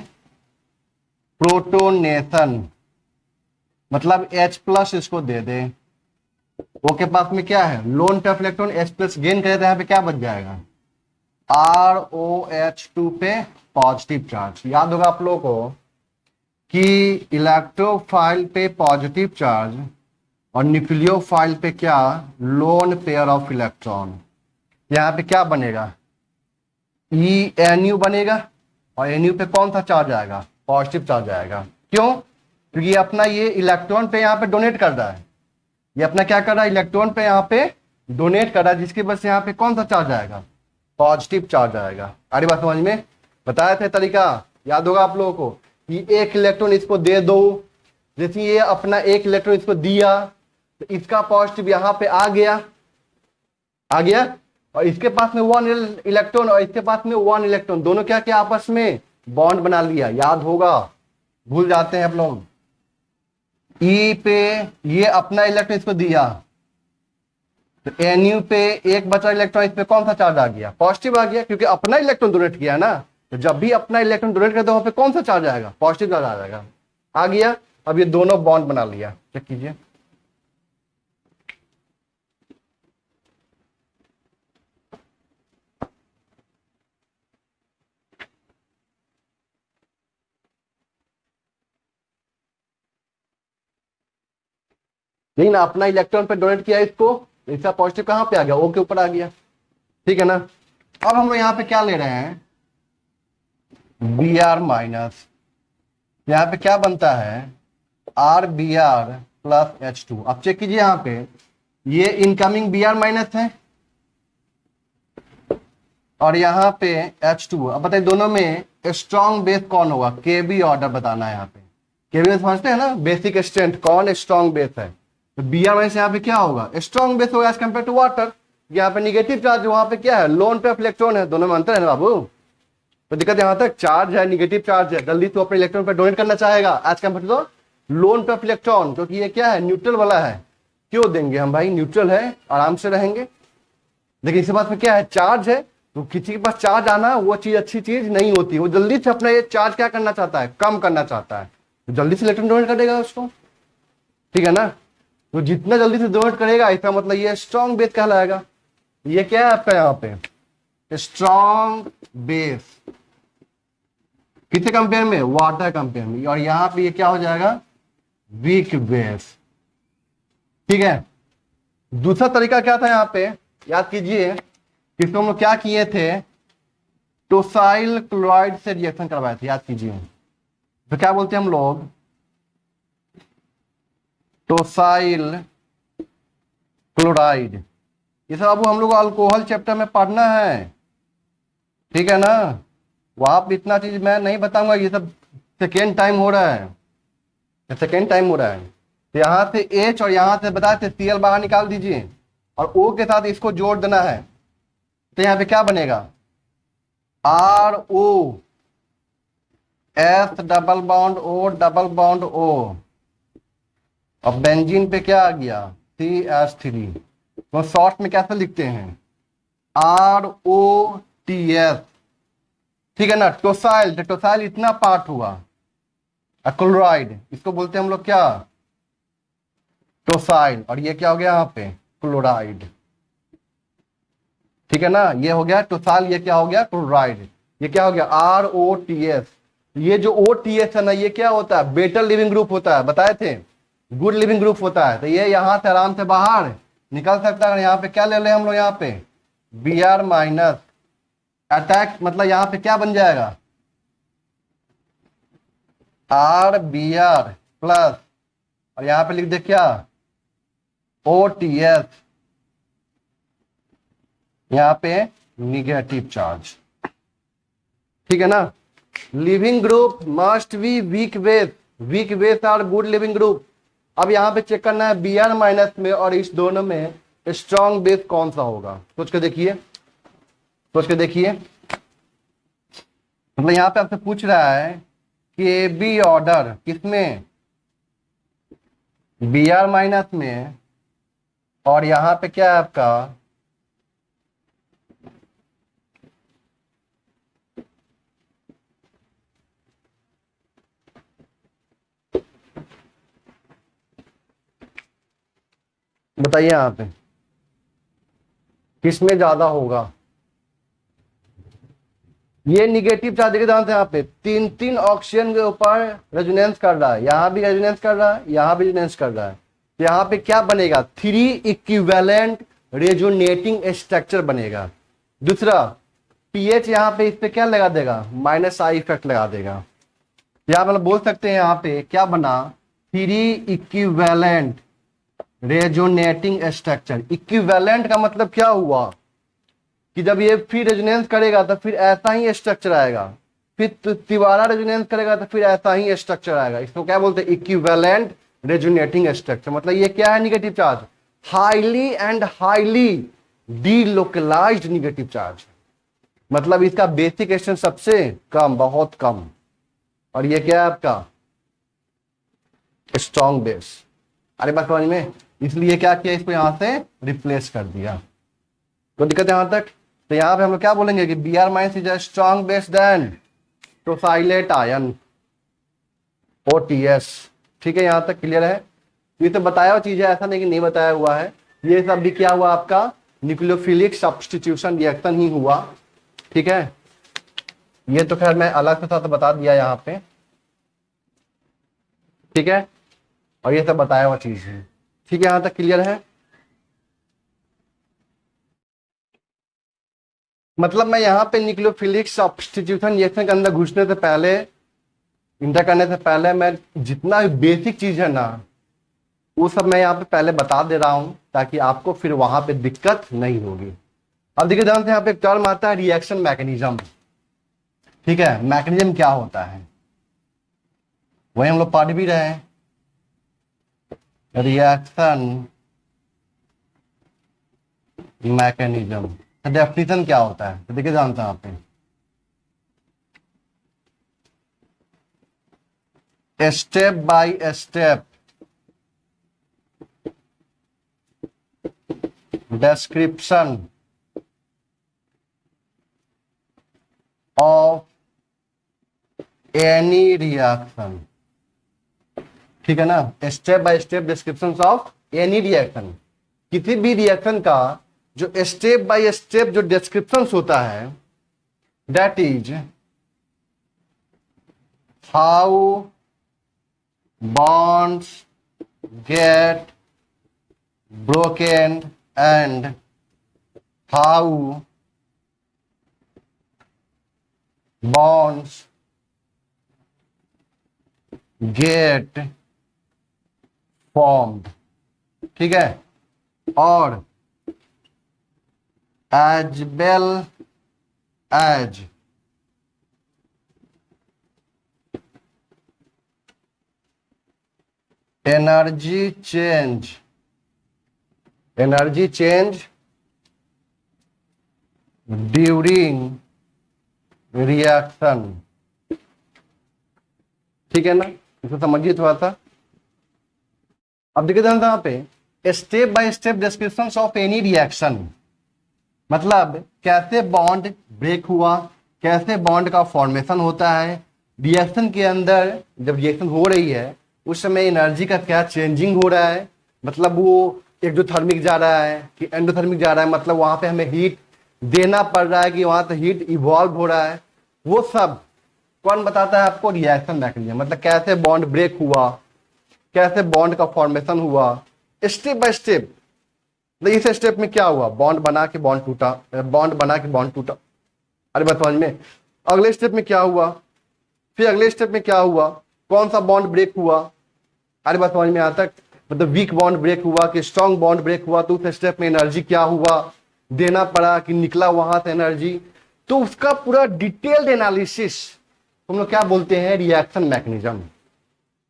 प्रोटोनेशन, मतलब H प्लस इसको दे दे, वो के पास में क्या है लोन पे इलेक्ट्रॉन H प्लस गेन करे तो यहाँ पे क्या बच जाएगा ROH2 पे पॉजिटिव चार्ज। याद होगा आप लोगों को कि इलेक्ट्रोफाइल पे पॉजिटिव चार्ज और न्यूक्लियोफाइल पे क्या लोन पेयर ऑफ इलेक्ट्रॉन। यहाँ पे क्या बनेगा NU बनेगा, और NU पे कौन सा चार्ज आएगा पॉजिटिव चार्ज आएगा। क्यों, क्योंकि ये अपना ये इलेक्ट्रॉन पे यहाँ पे डोनेट कर रहा है, ये अपना क्या कर रहा है इलेक्ट्रॉन पे यहाँ पे डोनेट कर रहा है, जिसकी वजह से यहाँ पे कौन सा चार्ज आएगा पॉजिटिव चार्ज आएगा। अरे बात समझ में, बताया था तरीका, याद होगा आप लोगों को कि एक इलेक्ट्रॉन इसको दे दो, जैसे ये अपना एक इलेक्ट्रॉन इसको दिया तो इसका पॉजिटिव यहाँ पे आ गया, और इसके पास में 1 इलेक्ट्रॉन और इसके पास में 1 इलेक्ट्रॉन, दोनों क्या क्या आपस में बॉन्ड बना लिया। याद होगा, भूल जाते हैं आप लोग। ई पे ये अपना इलेक्ट्रॉन इसको दिया तो NU पे एक बचा इलेक्ट्रॉन, इस पे कौन सा चार्ज आ गया पॉजिटिव आ गया, क्योंकि अपना इलेक्ट्रॉन डोनेट किया ना। तो जब भी अपना इलेक्ट्रॉन डोनेट करते वहां पे कौन सा चार्ज आएगा पॉजिटिव चार्ज आ जाएगा, आ गया। अब ये दोनों बॉन्ड बना लिया, चेक कीजिए। यही ना, अपना इलेक्ट्रॉन पे डोनेट किया इसको, इसका पॉजिटिव कहां पे आ गया O के ऊपर आ गया, ठीक है ना। अब हम लोग यहाँ पे क्या ले रहे हैं Br माइनस, यहाँ पे क्या बनता है RBr प्लस H2। अब चेक कीजिए यहाँ पे ये इनकमिंग Br माइनस है और यहाँ पे H2। अब बताइए दोनों में स्ट्रॉन्ग बेस कौन होगा, केबी ऑर्डर बताना है। यहाँ पे केबी में समझते हैं ना बेसिक स्ट्रेंथ, कौन स्ट्रॉन्ग बेस है, तो Br माइनस यहाँ पे क्या होगा स्ट्रॉन्ग बेस होगा एज कम्पेयर टू वाटर। यहाँ पे निगेटिव चार्ज, वहां पे क्या है लोन पे इलेक्ट्रॉन है, दोनों में अंतर है ना बाबू। तो दिक्कत यहाँ तक चार्ज है निगेटिव चार्ज है, जल्दी तो अपने इलेक्ट्रॉन पे डोनेट करना चाहेगा एज कम्पेयर टू लोन पे इलेक्ट्रॉन, क्योंकि ये क्या है न्यूट्रल वाला है। क्यों देंगे हम भाई, न्यूट्रल है आराम से रहेंगे। लेकिन इसी बात में क्या है चार्ज है, तो किसी के पास चार्ज आना वो चीज अच्छी चीज नहीं होती, वो जल्दी से अपना ये चार्ज क्या करना चाहता है कम करना चाहता है, तो जल्दी से इलेक्ट्रॉन डोनेट करेगा उसको, ठीक है ना। तो जितना जल्दी से डोनेट करेगा इसका मतलब ये स्ट्रॉन्ग बेस कहलाएगा। ये क्या है आपका यहाँ पे स्ट्रॉन्ग बेस, किससे कंपेयर में वाटर कंपेयर में, और यहाँ पे ये क्या हो जाएगा वीक बेस, ठीक है। दूसरा तरीका क्या था यहाँ पे याद कीजिए, इसको हम लोग क्या किए थे टोसाइल क्लोराइड से रिएक्शन करवाए थे, याद कीजिए। तो क्या बोलते हैं हम लोग टोसाइल क्लोराइड, ये सब अब हम लोग अल्कोहल चैप्टर में पढ़ना है, ठीक है ना। वहां पे इतना चीज मैं नहीं बताऊंगा, ये सब सेकेंड टाइम हो रहा है, सेकेंड टाइम हो रहा है। तो यहाँ से H और यहाँ से बताए थे Cl बाहर निकाल दीजिए और O के साथ इसको जोड़ देना है, तो यहाँ पे क्या बनेगा, R O S double bond O double bond O, अब बेंजीन पे क्या आ गया, CH3। तो शॉर्ट में कैसे लिखते हैं, ROTS, ठीक है ना। टोसाइल, टोसाइल इतना पार्ट हुआ। क्लोराइड, इसको बोलते हैं हम लोग क्या, टोसाइल, और ये क्या हो गया यहाँ पे, क्लोराइड, ठीक है ना। ये हो गया टोसाइल, ये क्या हो गया, क्लोराइड। ये क्या हो गया, ROTS। ये जो OTS है ना, ये क्या होता है, बेटर लिविंग ग्रुप होता है, बताए थे, गुड लिविंग ग्रुप होता है। तो ये यहां से आराम से बाहर निकल सकता है। यहाँ पे क्या ले हम लोग, यहाँ पे Br माइनस अटैक, मतलब यहाँ पे क्या बन जाएगा, RBr प्लस, और यहाँ पे लिख दे क्या, OTS, यहाँ पे निगेटिव चार्ज, ठीक है ना। Leaving group must be weak base, weak base और गुड लिविंग ग्रुप। अब यहाँ पे चेक करना है Br माइनस में और इस दोनों में स्ट्रॉन्ग बेस कौन सा होगा, सोच के देखिए, सोच के देखिए। मतलब यहाँ पे आपसे पूछ रहा है कि बी ऑर्डर किसमें, Br माइनस में, और यहाँ पे क्या है आपका, बताइए यहाँ पे किसमें ज्यादा होगा। ये निगेटिव चार्ज देखिए ध्यान से, यहाँ पे तीन तीन ऑक्सीजन के ऊपर रेजोनेंस कर रहा है, यहाँ भी रेजोनेंस कर रहा है, यहाँ भी रेजोनेंस कर रहा है। तो यहाँ पे क्या बनेगा, 3 इक्विवेलेंट रेजोनेटिंग स्ट्रक्चर बनेगा। दूसरा पीएच यहाँ पे इस पे क्या लगा देगा, -I इफेक्ट लगा देगा। यहाँ मतलब बोल सकते हैं यहाँ पे क्या बना, 3 इक्विवेलेंट रेजोनेटिंग स्ट्रक्चर। इक्विवेलेंट का मतलब क्या हुआ कि जब ये फिर रेजोनेंस करेगा तो फिर ऐसा ही स्ट्रक्चर आएगा, फिर तिबारा रेजोनेंस करेगा तो फिर ऐसा ही स्ट्रक्चर आएगा। इसको क्या बोलते हैं, इक्विवेलेंट रेजोनेटिंग स्ट्रक्चर। मतलब ये क्या है, negative charge, highly and highly delocalised negative charge. मतलब इसका बेसिक एक्सटेंट सबसे कम, बहुत कम, और ये क्या है आपका, स्ट्रॉन्ग बेस। अरे बात समझ में, इसलिए क्या किया, इसको यहां से रिप्लेस कर दिया। तो दिक्कत यहां तक। तो यहां पे हम लोग क्या बोलेंगे कि Br minus is a strong base than tosylate ion OTS, ठीक है। यहां तक क्लियर है। ये तो बताया हुआ चीज है, ऐसा नहीं कि नहीं बताया हुआ है। ये सब भी क्या हुआ आपका, न्यूक्लियोफिलिक सब्स्टिट्यूशन रिएक्शन ही हुआ, ठीक है। ये तो खैर मैं अलग से साथ बता दिया यहाँ पे, ठीक है। और ये सब बताया हुआ चीज है, ठीक है। यहां तक क्लियर है। मतलब मैं यहाँ पे न्यूक्लियोफिलिक सब्स्टिट्यूशन रिएक्शन के अंदर घुसने से पहले, इंटर करने से पहले, मैं जितना बेसिक चीज है ना वो सब मैं यहाँ पे पहले बता दे रहा हूं, ताकि आपको फिर वहां पे दिक्कत नहीं होगी। अब देखिए ध्यान से, यहाँ पे एक टर्म आता है रिएक्शन मैकेनिज्म, ठीक है। मैकेनिज्म क्या होता है वही हम लोग पढ़ भी रहे हैं, रिएक्शन मैकेनिज्म। डेफिनेशन क्या होता है, तो देखिए जानते हैं आप, step by step description of any reaction, ठीक है ना। Step by step description of any reaction, किसी भी रिएक्शन का जो स्टेप बाय स्टेप जो डिस्क्रिप्शन होता है, that is how bonds get broken and how bonds get formed, ठीक है। और as well as energy change during reaction. ठीक है ना, इसको समझिए थोड़ा सा। अब देखिए ध्यान से यहाँ पे step by step description of any reaction, मतलब कैसे बॉन्ड ब्रेक हुआ, कैसे बॉन्ड का फॉर्मेशन होता है, रिएक्शन के अंदर जब रिएक्शन हो रही है उस समय एनर्जी का क्या चेंजिंग हो रहा है, मतलब वो एक्सोथर्मिक जा रहा है कि एंडोथर्मिक जा रहा है, मतलब वहां पे हमें हीट देना पड़ रहा है कि वहां से हीट इवॉल्व हो रहा है, वो सब कौन बताता है आपको? Reaction mechanism. मतलब कैसे बॉन्ड ब्रेक हुआ, कैसे बॉन्ड का फॉर्मेशन हुआ, स्टेप बाय स्टेप। इस स्टेप में क्या हुआ, बॉन्ड बना के बॉन्ड टूटा, बॉन्ड बना के बॉन्ड टूटा, अरे बात समझ में। अगले स्टेप में क्या हुआ, फिर अगले स्टेप में क्या हुआ, कौन सा बॉन्ड ब्रेक हुआ, अरे बात समझ में यहाँ तक। मतलब वीक बॉन्ड ब्रेक हुआ कि स्ट्रॉन्ग बॉन्ड ब्रेक हुआ, तो उस स्टेप में एनर्जी क्या हुआ, देना पड़ा कि निकला वहां से एनर्जी। तो उसका पूरा डिटेल्ड एनालिसिस हम लोग क्या बोलते हैं? Reaction mechanism.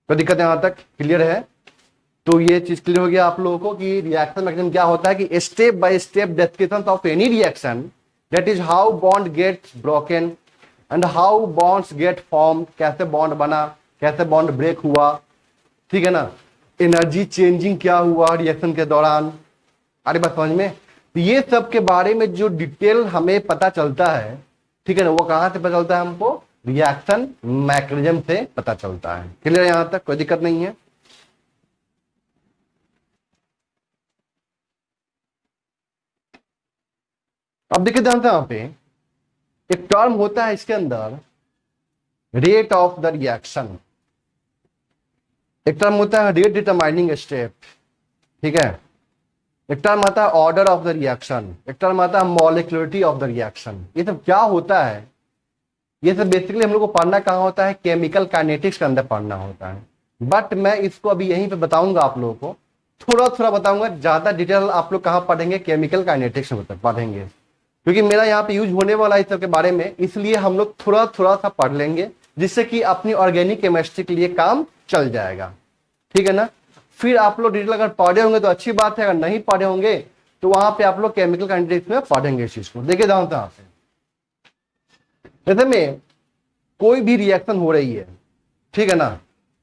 तो दिक्कत यहां तक क्लियर है? तो ये चीज क्लियर हो गया आप लोगों को कि रिएक्शन मैकेनिज्म क्या होता है कि step by step description of any reaction, that is how bond gets broken and how bonds get form, कैसे बॉन्ड बना, कैसे बॉन्ड ब्रेक हुआ, ठीक है ना, एनर्जी चेंजिंग क्या हुआ रिएक्शन के दौरान, अरे बात समझ में। तो ये सब के बारे में जो डिटेल हमें पता चलता है, ठीक है ना, वो कहां से पता चलता है हमको? रिएक्शन मैकेनिज्म से पता चलता है। क्लियर? यहां तक कोई दिक्कत नहीं है? अब देखिए ध्यान से यहां पे एक टर्म होता है इसके अंदर, रेट ऑफ द रिएक्शन। एक टर्म होता है रेट डिटरमाइनिंग स्टेप, ठीक है। एक टर्म आता है ऑर्डर ऑफ द रिएक्शन, एक टर्म आता है मॉलिक्यूलरिटी ऑफ द रिएक्शन। ये सब क्या होता है? ये सब बेसिकली हम लोग को पढ़ना कहाँ होता है? केमिकल काइनेटिक्स के अंदर पढ़ना होता है। बट मैं इसको अभी यहीं पे बताऊंगा आप लोगों को, थोड़ा थोड़ा बताऊंगा, ज्यादा डिटेल आप लोग कहाँ पढ़ेंगे? केमिकल काइनेटिक्स में पढ़ेंगे, क्योंकि मेरा यहाँ पे यूज होने वाला है इस सब के बारे में, इसलिए हम लोग थोड़ा थोड़ा सा पढ़ लेंगे, जिससे कि अपनी ऑर्गेनिक केमिस्ट्री के लिए काम चल जाएगा, ठीक है ना। फिर आप लोग डिटेल अगर पढ़े होंगे तो अच्छी बात है, अगर नहीं पढ़े होंगे तो वहां पे आप लोग केमिकल काइनेटिक्स में पढ़ेंगे इस चीज को। देखिए ध्यान से, यहाँ पे जैसे में कोई भी रिएक्शन हो रही है, ठीक है ना,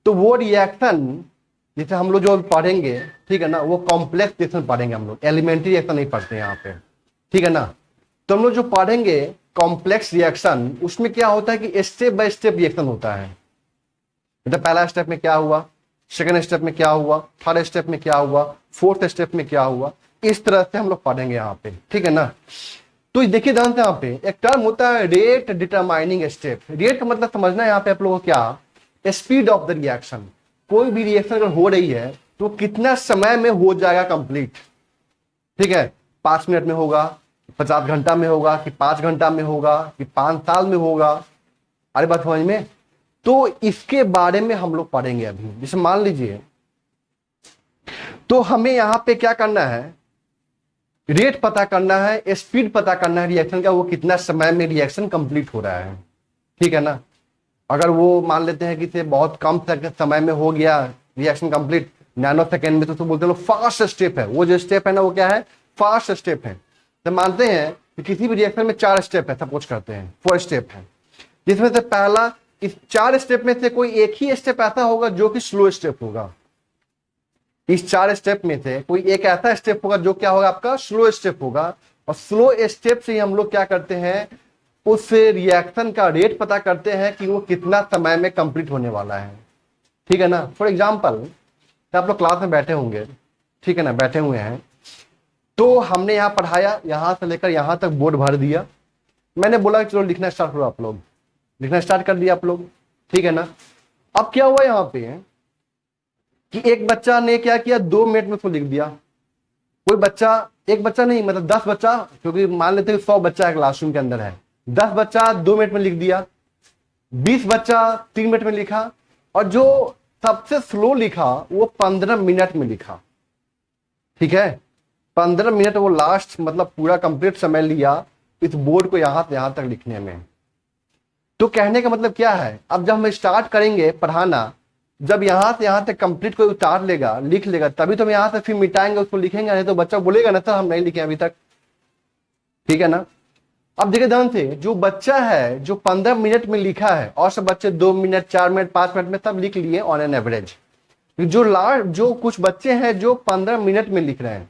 तो वो रिएक्शन जैसे हम लोग जो पढ़ेंगे, ठीक है ना, वो कॉम्प्लेक्स रिएक्शन पढ़ेंगे हम लोग, एलिमेंट्री रिएक्शन नहीं पढ़ते यहाँ पे, ठीक है ना। तो हम लोग जो पढ़ेंगे कॉम्प्लेक्स रिएक्शन, उसमें क्या होता है कि स्टेप बाय स्टेप रिएक्शन होता है। मतलब पहला स्टेप में क्या हुआ, सेकंड स्टेप में क्या हुआ, थर्ड स्टेप में क्या हुआ, फोर्थ स्टेप में क्या हुआ, इस तरह से हम लोग पढ़ेंगे यहाँ पे, ठीक है ना। तो देखिए ध्यान से, यहाँ पे एक टर्म होता है रेट डिटरमाइनिंग स्टेप। रेट का मतलब समझना है यहाँ पे आप लोगों को क्या? Speed of the reaction. कोई भी रिएक्शन अगर हो रही है तो कितना समय में हो जाएगा कंप्लीट, ठीक है। 5 मिनट में होगा, 50 घंटा में होगा, कि 5 घंटा में होगा, कि 5 साल में होगा, अरे बात समझ में। तो इसके बारे में हम लोग पढ़ेंगे अभी। जैसे मान लीजिए, तो हमें यहां पे क्या करना है? रेट पता करना है, स्पीड पता करना है रिएक्शन का, वो कितना समय में रिएक्शन कंप्लीट हो रहा है, ठीक है ना। अगर वो मान लेते हैं कि से बहुत कम समय में हो गया रिएक्शन कंप्लीट, नैनो सेकेंड में, तो बोलते हैं फास्ट स्टेप है। वो जो स्टेप है ना, वो क्या है? फास्ट स्टेप है। तो मानते हैं कि किसी भी रिएक्शन में 4 स्टेप है, सपोज करते हैं 4 स्टेप है, जिसमें से पहला, इस 4 स्टेप में से कोई एक ही स्टेप ऐसा होगा जो कि स्लो स्टेप होगा। इस 4 स्टेप में से कोई एक ऐसा स्टेप होगा जो क्या होगा? आपका स्लो स्टेप होगा। और स्लो स्टेप से ही हम लोग क्या करते हैं? उस रिएक्शन का रेट पता करते हैं कि वो कितना समय में कंप्लीट होने वाला है, ठीक है ना। फॉर एग्जाम्पल, आप लोग क्लास में बैठे होंगे, ठीक है ना, बैठे हुए हैं, तो हमने यहाँ पढ़ाया, यहां से लेकर यहां तक बोर्ड भर दिया, मैंने बोला चलो लिखना स्टार्ट करो, आप लोग लिखना स्टार्ट कर दिया आप लोग, ठीक है ना। अब क्या हुआ यहाँ पे कि एक बच्चा ने क्या किया? 2 मिनट में उसको लिख दिया। कोई बच्चा, एक बच्चा नहीं, मतलब 10 बच्चा, क्योंकि मान लेते हैं 100 बच्चा है क्लासरूम के अंदर है, 10 बच्चा 2 मिनट में लिख दिया, 20 बच्चा 3 मिनट में लिखा, और जो सबसे स्लो लिखा वो 15 मिनट में लिखा, ठीक है। 15 मिनट वो लास्ट, मतलब पूरा कंप्लीट समय लिया इस बोर्ड को यहां से यहां तक लिखने में। तो कहने का मतलब क्या है? अब जब हम स्टार्ट करेंगे पढ़ाना, जब यहां से यहां तक कंप्लीट कोई उतार लेगा, लिख लेगा, तभी तो हम यहां से फिर मिटाएंगे, उसको लिखेंगे, नहीं तो बच्चा बोलेगा ना सर हम नहीं लिखे अभी तक, ठीक है ना। अब देखिए ध्यान से, जो बच्चा है जो 15 मिनट में लिखा है और सब बच्चे 2 मिनट 4 मिनट 5 मिनट में सब लिख लिए ऑन एन एवरेज। जो कुछ बच्चे हैं जो 15 मिनट में लिख रहे हैं,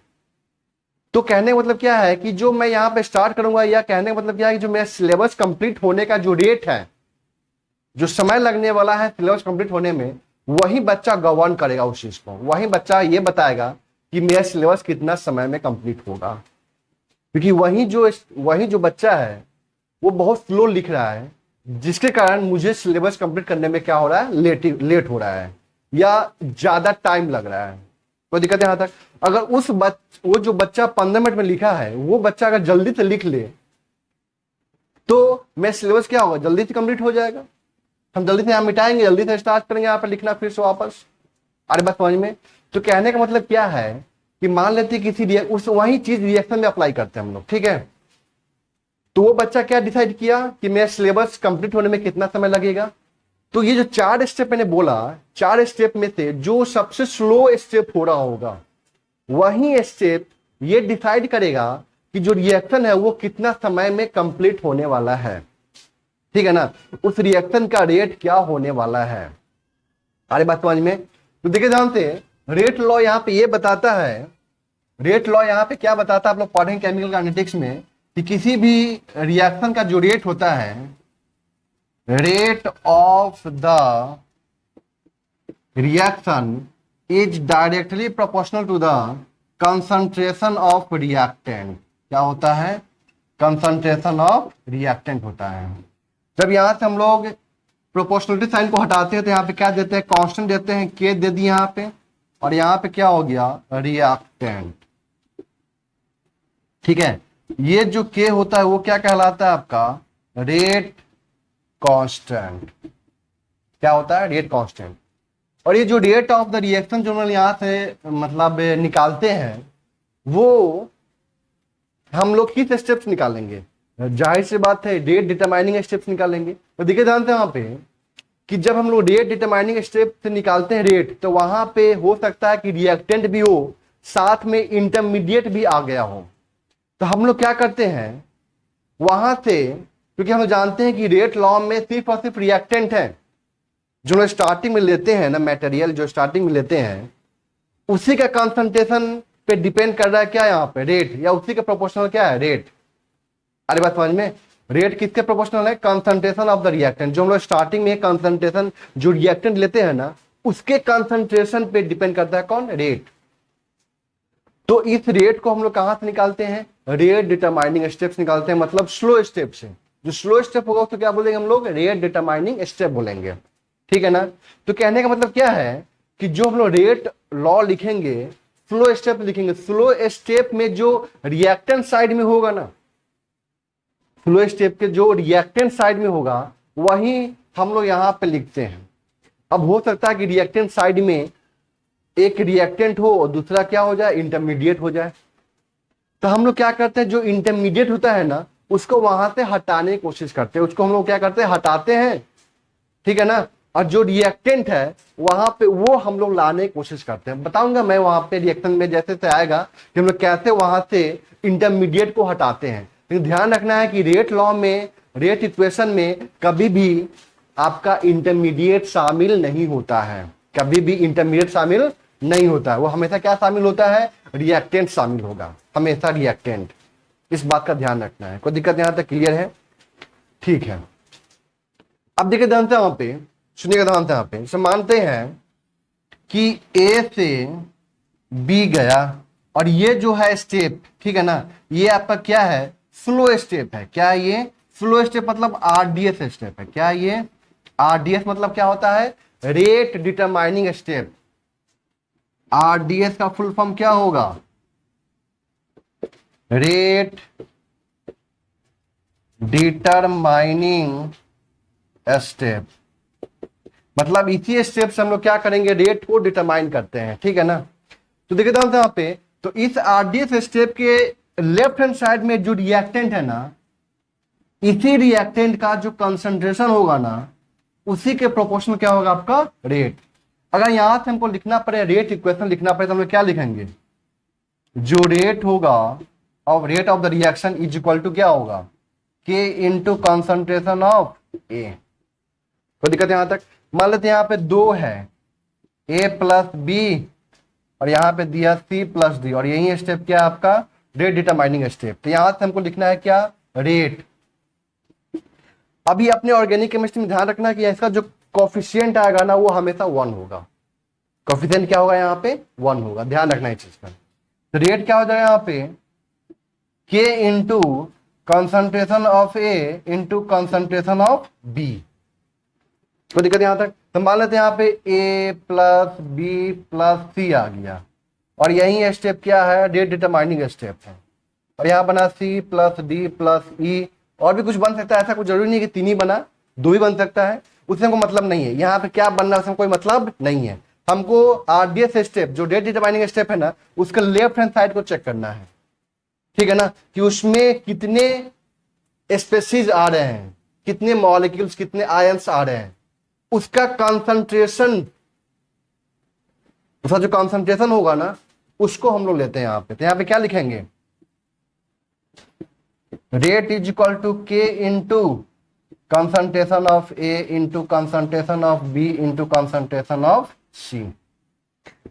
तो कहने का मतलब क्या है कि जो मैं यहाँ पे स्टार्ट करूंगा, या कहने का मतलब क्या है कि जो मेरा सिलेबस कंप्लीट होने का जो रेट है, जो समय लगने वाला है सिलेबस कंप्लीट होने में, वही बच्चा गवर्न करेगा उस चीज को। वही बच्चा ये बताएगा कि मेरा सिलेबस कितना समय में कंप्लीट होगा, क्योंकि वही जो बच्चा है वो बहुत स्लो लिख रहा है, जिसके कारण मुझे सिलेबस कंप्लीट करने में क्या हो रहा है, लेट हो रहा है या ज्यादा टाइम लग रहा है। कोई दिक्कत है यहाँ तक? अगर वो जो बच्चा 15 मिनट में लिखा है, वो बच्चा अगर जल्दी से लिख ले तो मेरा सिलेबस क्या होगा, जल्दी से कंप्लीट हो जाएगा। हम जल्दी से यहाँ मिटाएंगे, जल्दी से स्टार्ट करेंगे यहाँ पर लिखना फिर से वापस। अरे बात समझ में? तो कहने का मतलब क्या है कि मान लेते हैं किसी वही चीज रिएक्शन में अप्लाई करते हैं हम लोग, ठीक है। तो वो बच्चा क्या डिसाइड किया कि मेरा सिलेबस कंप्लीट होने में कितना समय लगेगा। तो ये जो 4 स्टेप मैंने बोला, 4 स्टेप में से जो सबसे स्लो स्टेप हो रहा होगा, वही स्टेप ये डिसाइड करेगा कि जो रिएक्शन है वो कितना समय में कंप्लीट होने वाला है, ठीक है ना। उस रिएक्शन का रेट क्या होने वाला है। अरे बात समझ में? तो देखिए ध्यान से, रेट लॉ यहाँ पे ये बताता है, रेट लॉ यहाँ पे क्या बताता है, आप लोग पढ़ेंगे केमिकल काइनेटिक्स में, कि किसी भी रिएक्शन का जो रेट होता है, rate of the reaction is directly proportional to the concentration of reactant. क्या होता है? कंसंट्रेशन ऑफ रिएक्टेंट होता है। जब यहां से हम लोग प्रोपोर्शनलिटी साइन को हटाते हैं तो यहाँ पे क्या देते हैं, कांस्टेंट देते हैं, के दे दी यहाँ पे, और यहाँ पे क्या हो गया, रिएक्टेंट, ठीक है। ये जो के होता है वो क्या कहलाता है आपका, रेट कांस्टेंट। क्या होता है, रेट कांस्टेंट। और ये जो रेट ऑफ द रिएक्शन जो हम यहां से मतलब निकालते हैं, वो हम लोग किस स्टेप्स निकालेंगे, जाहिर सी बात है रेट डिटरमाइनिंग स्टेप्स निकालेंगे। तो देखिए जानते हैं वहां पे कि जब हम लोग रेट डिटरमाइनिंग स्टेप से निकालते हैं रेट, तो वहां पे हो सकता है कि रिएक्टेंट भी हो, साथ में इंटरमीडिएट भी आ गया हो। तो हम लोग क्या करते हैं वहां से, क्योंकि हम लोग जानते हैं कि रेट लॉ में सिर्फ और सिर्फ रिएक्टेंट है, जो लोग स्टार्टिंग में लेते हैं ना, मटेरियल जो स्टार्टिंग में लेते हैं, उसी का कंसंट्रेशन पे डिपेंड कर रहा है क्या यहाँ पे, रेट, या उसी का प्रोपोर्शनल क्या है, रेट। अरे बात समझ में? रेट किसके प्रोपोर्शनल है, कंसंट्रेशन ऑफ द रिएक्टेंट। जो हम लोग स्टार्टिंग में कंसंट्रेशन जो रिएक्टेंट लेते हैं ना, उसके कंसंट्रेशन पे डिपेंड करता है कौन, रेट। तो इस रेट को हम लोग कहां से निकालते हैं, रेट डिटरमाइनिंग स्टेप्स निकालते हैं, मतलब स्लो स्टेप से। जो स्लो स्टेप होगा उसको क्या बोलेंगे हम लोग, रेट डिटरमाइनिंग स्टेप बोलेंगे, ठीक है ना। तो कहने का मतलब क्या है कि जो हम लोग रेट लॉ लिखेंगे, स्लो स्टेप लिखेंगे, स्लो स्टेप में जो रिएक्टेंट साइड में होगा ना, स्लो स्टेप के जो रिएक्टेंट साइड में होगा वही हम लोग यहां पे लिखते हैं। अब हो सकता है कि रिएक्टेंट साइड में एक रिएक्टेंट हो और दूसरा क्या हो जाए, इंटरमीडिएट हो जाए। तो हम लोग क्या करते हैं, जो इंटरमीडिएट होता है ना, उसको वहां से हटाने की कोशिश करते हैं, उसको हम लोग क्या करते हैं, हटाते हैं, ठीक है ना। और जो रिएक्टेंट है वहां पे वो हम लोग लाने की कोशिश करते हैं। बताऊंगा मैं वहां पे रिएक्शन में जैसे से आएगा कि हम लोग कैसे वहां से इंटरमीडिएट को हटाते हैं। लेकिन ध्यान रखना है कि रेट लॉ में, रेट इक्वेशन में कभी भी आपका इंटरमीडिएट शामिल नहीं होता है, कभी भी इंटरमीडिएट शामिल नहीं होता है। वो हमेशा क्या शामिल होता है, रिएक्टेंट शामिल होगा, हमेशा रिएक्टेंट। इस बात का ध्यान रखना है। कोई दिक्कत यहां तक क्लियर है? ठीक है। अब देखिए ध्यान से वहां पे सुनिएगा, ध्यान से यहाँ पे तो मानते हैं कि ए से बी गया, और ये जो है स्टेप, ठीक है ना, ये आपका क्या है, स्लो स्टेप है। क्या ये स्लो स्टेप मतलब आरडीएस स्टेप है। क्या ये आरडीएस मतलब क्या होता है, रेट डिटरमाइनिंग स्टेप। आरडीएस का फुल फॉर्म क्या होगा, रेट डिटरमाइनिंग स्टेप। मतलब इसी स्टेप से हम लोग क्या करेंगे, रेट को डिटरमाइन करते हैं, ठीक है ना। तो देखिए ध्यान से यहाँ पे, तो इस आरडीएस स्टेप के लेफ्ट हैंड साइड में जो रिएक्टेंट है ना, इसी रिएक्टेंट का जो कंसंट्रेशन होगा ना, उसी के प्रोपोर्शनल क्या होगा आपका, रेट। अगर यहां से हमको लिखना पड़े, रेट इक्वेशन लिखना पड़े, तो हम लोग क्या लिखेंगे, जो रेट होगा of rate of the reaction is equal to क्या होगा, के इंटू कॉन्सेंट्रेशन ऑफ ए। कोई दिक्कत यहां तक? मान लेते यहाँ पे 2 है, ए प्लस बी, और यहाँ पे दिया सी प्लस डी, और यही स्टेप क्या है आपका? Rate determining step. तो यहां से हमको लिखना है क्या? रेट। अभी अपने ऑर्गेनिक केमिस्ट्री में ध्यान रखना कि इसका जो कोफिशिएंट आएगा ना वो हमेशा 1 होगा। कोफिशिएंट क्या होगा? यहाँ पे 1 होगा, ध्यान रखना इस चीज का। तो रेट क्या हो जाएगा यहाँ पे? K into concentration of A into concentration of B. कोई दिक्कत यहां तक? तो मान लेते हैं यहाँ पे ए प्लस बी प्लस सी आ गया, और यही स्टेप क्या है? रेट डिटरमाइनिंग स्टेप है। और यहाँ बना सी प्लस डी प्लस ई, और भी कुछ बन सकता है, ऐसा कुछ जरूरी नहीं कि 3 ही बना, 2 ही बन सकता है, उससे हमको मतलब नहीं है। यहाँ पे क्या बनना है उसमें कोई मतलब नहीं है। हमको आरडीएस स्टेप जो रेट डिटरमाइनिंग स्टेप है ना, उसके लेफ्ट हैंड साइड को चेक करना है, ठीक है ना, कि उसमें कितने स्पेसीज आ रहे हैं, कितने मॉलिक्यूल्स, कितने आयंस आ रहे हैं, उसका कॉन्सेंट्रेशन, उसका जो कॉन्सेंट्रेशन होगा ना उसको हम लोग लेते हैं यहाँ पे। तो यहाँ पे क्या लिखेंगे? Rate is equal to k into concentration of A into concentration of B into concentration of C.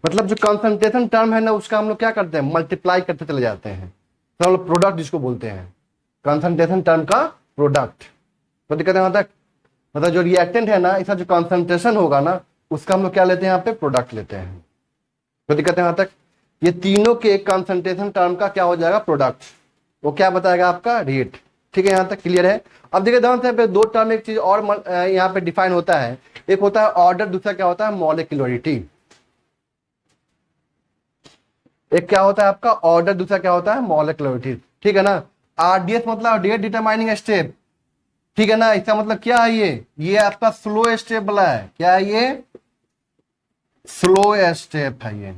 मतलब जो कॉन्सेंट्रेशन टर्म है ना उसका हम लोग क्या करते हैं? मल्टीप्लाई करते चले जाते हैं। तो हम लोग प्रोडक्ट जिसको बोलते हैं, कॉन्सेंट्रेशन टर्म का प्रोडक्ट। तो दिक्कत है वहां तक? मतलब जो रिएक्टेंट है ना, इसका जो कॉन्सेंट्रेशन होगा ना उसका हम लोग क्या लेते हैं? यहाँ पे प्रोडक्ट लेते हैं। तो दिक्कत है वहां तक? ये तीनों के कॉन्सेंट्रेशन टर्म का क्या हो जाएगा? प्रोडक्ट। वो क्या बताएगा? आपका रेट। ठीक है, यहां तक क्लियर है? अब देखिए ध्यान से, 2 टर्म एक चीज और यहाँ पे डिफाइन होता है। एक होता है ऑर्डर, दूसरा क्या होता है? मॉलिक्यूलरिटी। एक क्या होता है आपका? ऑर्डर, दूसरा क्या होता है? मॉलिक्यूलरिटी। ठीक है ना? आरडीएस मतलब रेट डिटरमाइनिंग स्टेप, ठीक है ना? इसका मतलब क्या है? ये आपका स्लो स्टेप वाला है। क्या है ये? स्लो स्टेप है। ये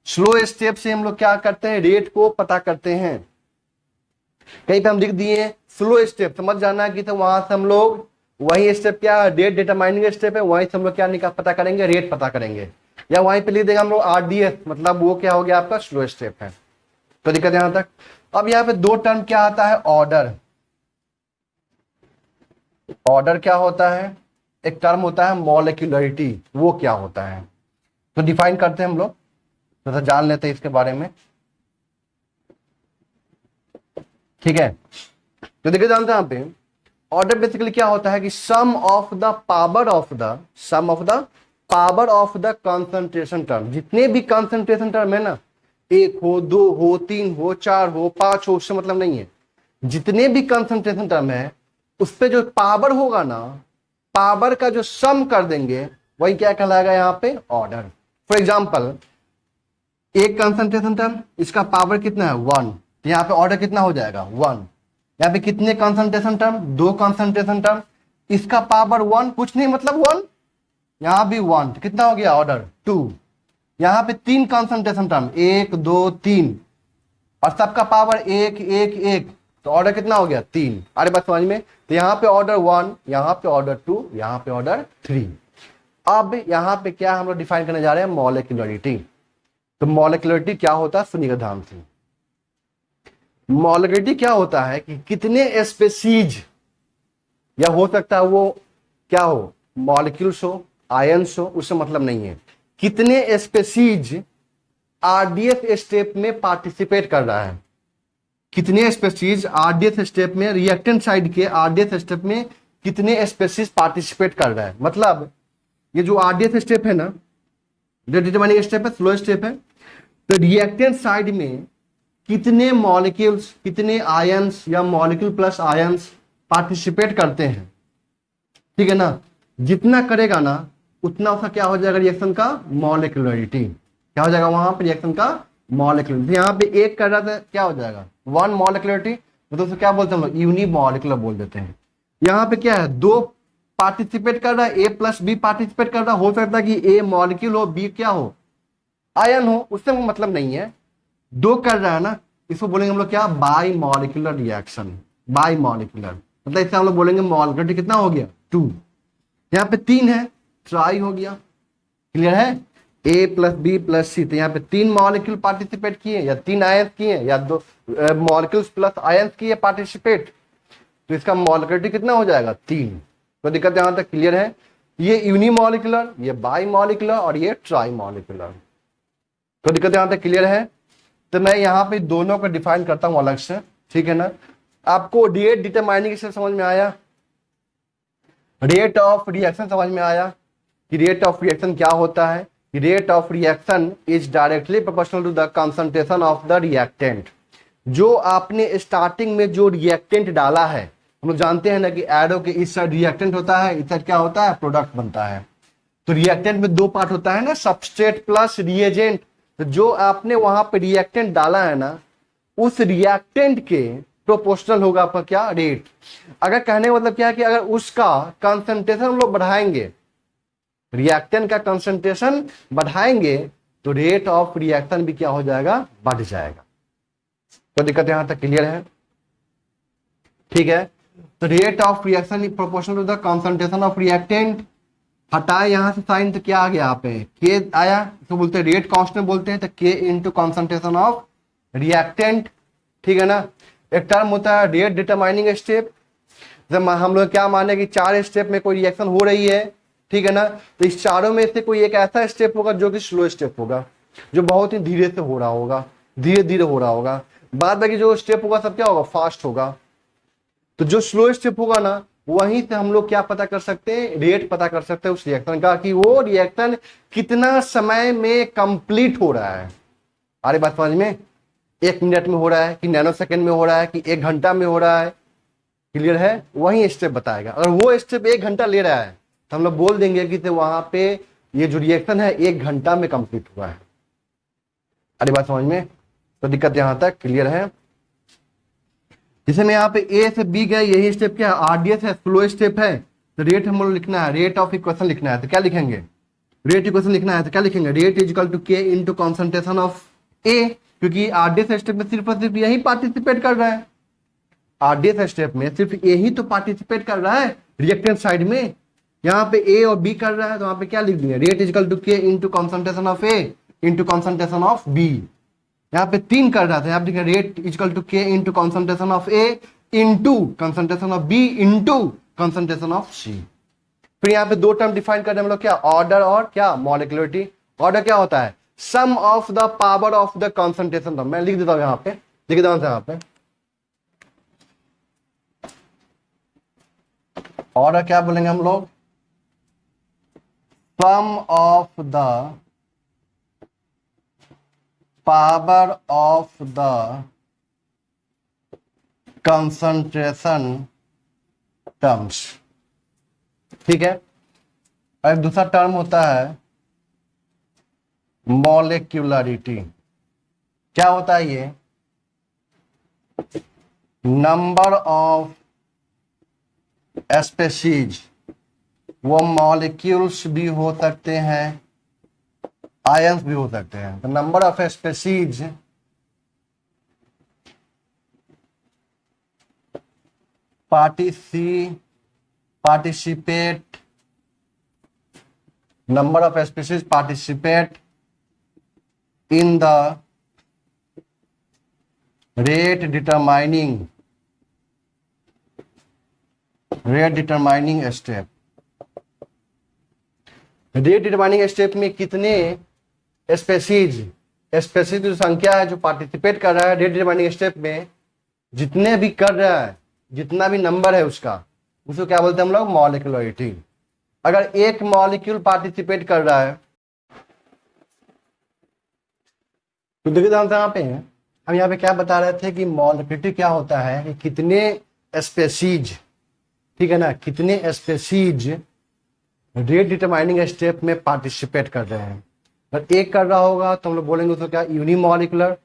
स्लो स्टेप से हम लोग क्या करते हैं? रेट को पता करते हैं। कहीं पे हम लिख दिए स्लो स्टेप, समझ जाना कि तो वहां से हम लोग वही स्टेप क्या है? रेट डिटरमाइनिंग स्टेप है, वहीं से हम लोग क्या निकाल पता करेंगे? रेट पता करेंगे। या वहीं पे लिख देंगे हम लोग आरडीएस, मतलब वो क्या हो गया? आपका स्लो स्टेप है। तो दिक्कत यहां तक? अब यहाँ पे 2 टर्म क्या आता है? ऑर्डर। ऑर्डर क्या होता है? एक टर्म होता है मॉलिक्यूलरिटी, वो क्या होता है? तो डिफाइन करते हैं हम लोग, तो जान लेते हैं इसके बारे में। ठीक है, तो देखिए जानते हैं यहाँ पे ऑर्डर बेसिकली क्या होता है कि sum of the power of the concentration term. जितने भी कॉन्सेंट्रेशन टर्म है ना, 1 हो, 2 हो, 3 हो, 4 हो, 5 हो, उससे मतलब नहीं है। जितने भी कॉन्सेंट्रेशन टर्म है उस पे जो पावर होगा ना, पावर का जो सम कर देंगे वही क्या कहलाएगा? यहाँ पे ऑर्डर। फॉर एग्जाम्पल, एक कॉन्सेंट्रेशन टर्म, इसका पावर कितना है? 1, तो यहाँ पे ऑर्डर कितना हो जाएगा? 1। यहाँ पे कितने कॉन्सेंट्रेशन टर्म? 2 कॉन्सेंट्रेशन टर्म, इसका पावर 1, कुछ नहीं मतलब 1, यहाँ भी 1, तो कितना हो गया? ऑर्डर 2। यहाँ पे 3 कॉन्सेंट्रेशन टर्म, 1 2 3, और सबका पावर 1 1 1, तो ऑर्डर कितना हो गया? 3। अरे बस समझ में? तो यहाँ पे ऑर्डर 1, यहाँ पे ऑर्डर 2, यहाँ पे ऑर्डर 3। अब यहाँ पे क्या हम लोग डिफाइन करने जा रहे हैं? मॉलिक्यूलरिटी। तो मॉलिक्यूलरिटी क्या होता है? सुनिएगा ध्यान से। मॉलिक्यूलरिटी क्या होता है कि कितने स्पेसीज, या हो सकता है वो क्या हो? मॉलिक्यूल्स हो, आयंस हो, उससे मतलब नहीं है। कितने स्पेसीज आरडीएस स्टेप में पार्टिसिपेट कर रहा है, कितने स्पेसीज आरडीएस स्टेप में, रिएक्टेंट साइड के आरडीएस स्टेप में कितने स्पेसीज पार्टिसिपेट कर रहा है। मतलब ये जो आरडीएस स्टेप है ना, डिटरमाइनिंग स्टेप है, स्लो स्टेप है, तो रिएक्टेंट साइड में कितने मॉलिक्यूल्स, कितने आयंस या मॉलिक्यूल प्लस आयंस पार्टिसिपेट करते हैं। ठीक है ना? जितना करेगा ना उतना उसका क्या हो जाएगा? रिएक्शन का मॉलिक्यूलरिटी। क्या हो जाएगा वहां पर? रिएक्शन का मॉलिक्यूलरिटी। यहाँ पे 1 कर रहा था, क्या हो जाएगा? 1 मॉलिक्यूलरिटी, मतलब उसको क्या बोलते हैं हम लोग? यूनिमॉलिक्यूलर बोल देते हैं। यहाँ पे क्या है? 2 पार्टिसिपेट कर रहा है, ए प्लस बी पार्टिसिपेट कर रहा है। हो सकता है कि ए मॉलिक्यूल हो, बी क्या हो? आयन हो, उससे मतलब नहीं है। 2 कर रहा है ना, इसको बोलेंगे हम लोग क्या? By molecular reaction. By molecular मतलब इससे हम लोग बोलेंगे मॉलिक्यूलरिटी कितना हो गया? 2। यहाँ पे 3 है, ट्राई हो गया। क्लियर है? ए प्लस बी प्लस सी, तो यहाँ पे 3 मॉलिक्यूल पार्टिसिपेट किए, या 3 आयंस किए, या 2 मॉलिक्यूल्स प्लस आयंस किए पार्टिसिपेट। तो इसका मॉलिक्यूलरिटी कितना हो जाएगा 3। तो दिक्कत यहां तक क्लियर है। ये यूनिमॉलिक्यूलर, ये बाई मॉलिक्यूलर और ये ट्राई मॉलिक्यूलर। तो दिक्कत यहां तक क्लियर है। तो मैं यहाँ पे दोनों को डिफाइन करता हूं अलग से, ठीक है ना। आपको रेट डिटरमाइनिंग से समझ में आया, रेट ऑफ रिएक्शन समझ में आया कि रेट ऑफ रिएक्शन क्या होता है। Rate of reaction is directly proportional to the concentration of the reactant. जो आपने स्टार्टिंग में जो रिएक्टेंट डाला है, हम लोग जानते हैं ना कि एरो के इस साइड रिएक्टेंट होता है, इस साइड क्या होता है, प्रोडक्ट बनता है। तो रिएक्टेंट में दो पार्ट होता है ना, सबस्ट्रेट प्लस रिएजेंट। तो जो आपने वहां पे रिएक्टेंट डाला है ना, उस रिएक्टेंट के प्रोपोर्शनल होगा आपका क्या, रेट। अगर कहने का मतलब क्या है कि अगर उसका कंसंट्रेशन हम लोग बढ़ाएंगे, रिएक्टेंट का कंसंट्रेशन बढ़ाएंगे, तो रेट ऑफ रिएक्शन भी क्या हो जाएगा, बढ़ जाएगा। तो दिक्कत यहां तक क्लियर है, ठीक है। तो rate of reaction is proportional to the concentration of reactant. हटाए यहां से साइन, तो क्या आ गया यहाँ पे, के आया, तो बोलते हैं रेट कांस्टेंट बोलते हैं, तो के इंटू कंसंट्रेशन ऑफ रिएक्टेंट, ठीक है ना। एक टर्म होता है रेट डिटरमाइनिंग स्टेप। जब हम लोग क्या माने कि 4 स्टेप में कोई रिएक्शन हो रही है, ठीक है ना, तो इस चारों में से कोई एक ऐसा स्टेप होगा जो कि स्लो स्टेप होगा, जो बहुत ही धीरे से हो रहा होगा, धीरे धीरे हो रहा होगा। बाद बाकी जो स्टेप होगा सब क्या होगा, फास्ट होगा। तो जो स्लो स्टेप होगा ना, वहीं से हम लोग क्या पता कर सकते हैं, रेट पता कर सकते हैं उस रिएक्शन का, कि वो रिएक्शन कितना समय में कंप्लीट हो रहा है। अरे बात समझ में, 1 मिनट में हो रहा है कि नैनो सेकेंड में हो रहा है कि 1 घंटा में हो रहा है, क्लियर है। वही स्टेप बताएगा। अगर वो स्टेप 1 घंटा ले रहा है तो हम लोग बोल देंगे कि तो वहां पे ये जो रिएक्शन है 1 घंटा में कंप्लीट हुआ है। अरे बात समझ में, तो दिक्कत यहां तक क्लियर है। जैसे मैं यहाँ पे ए से बी गया, यही स्टेप क्या है, आरडीएस है, स्लो स्टेप है। तो रेट हम लोग लिखना है, रेट ऑफ इक्वेशन लिखना है, तो क्या लिखेंगे, रेट इक्वेशन लिखना है, तो क्या लिखेंगे, rate is equal to k into concentration of ए, क्योंकि आरडीएस स्टेप में सिर्फ और सिर्फ यही पार्टिसिपेट कर रहा है। आरडीएस स्टेप में सिर्फ यही तो पार्टिसिपेट कर रहा है रिएक्टेंट साइड में। यहाँ पे ए और बी कर रहा है, तो वहां पे क्या लिख दिया, rate is equal to k into concentration of A into concentration of B. यहाँ पे 3 कर रहा था, यहाँ पे देखिए rate equal to k into concentration of A into concentration of B into concentration of C. फिर यहाँ पे 2 टर्म डिफाइन कर रहे हैं हम लोग, क्या, ऑर्डर और क्या, मॉलिक्यूलरिटी। ऑर्डर क्या होता है, sum of the power of the concentration. मैं लिख देता हूं यहाँ पे, लिख देता हूं यहाँ पे, ऑर्डर क्या बोलेंगे हम लोग, sum of the power of the concentration terms, ठीक है। और एक दूसरा टर्म होता है मॉलिक्यूलरिटी। क्या होता है ये, नंबर ऑफ स्पेसीज, वो मॉलिक्यूल्स भी हो सकते हैं, आयंस भी हो सकते हैं। तो number of species participate, number of species participate in the rate determining step। Rate determining step में कितने स्पेसीज जो संख्या है जो पार्टिसिपेट कर रहा है रेट डिटरमाइनिंग स्टेप में, जितने भी कर रहा है, जितना भी नंबर है उसका, उसको क्या बोलते हैं हम लोग, मॉलिक्यूलरिटी। अगर एक मॉलिक्यूल पार्टिसिपेट कर रहा है, तो देखिए यहाँ पे हम यहाँ पे क्या बता रहे थे कि मॉलिक्यूलरिटी क्या होता है कि कितने स्पेसीज, ठीक है ना, कितने स्पेसीज रेट डिटरमाइनिंग स्टेप में पार्टिसिपेट कर रहे हैं। अगर 1 कर रहा होगा तो हम लोग बोलेंगे उसको क्या, यूनिमॉलिक्यूलर।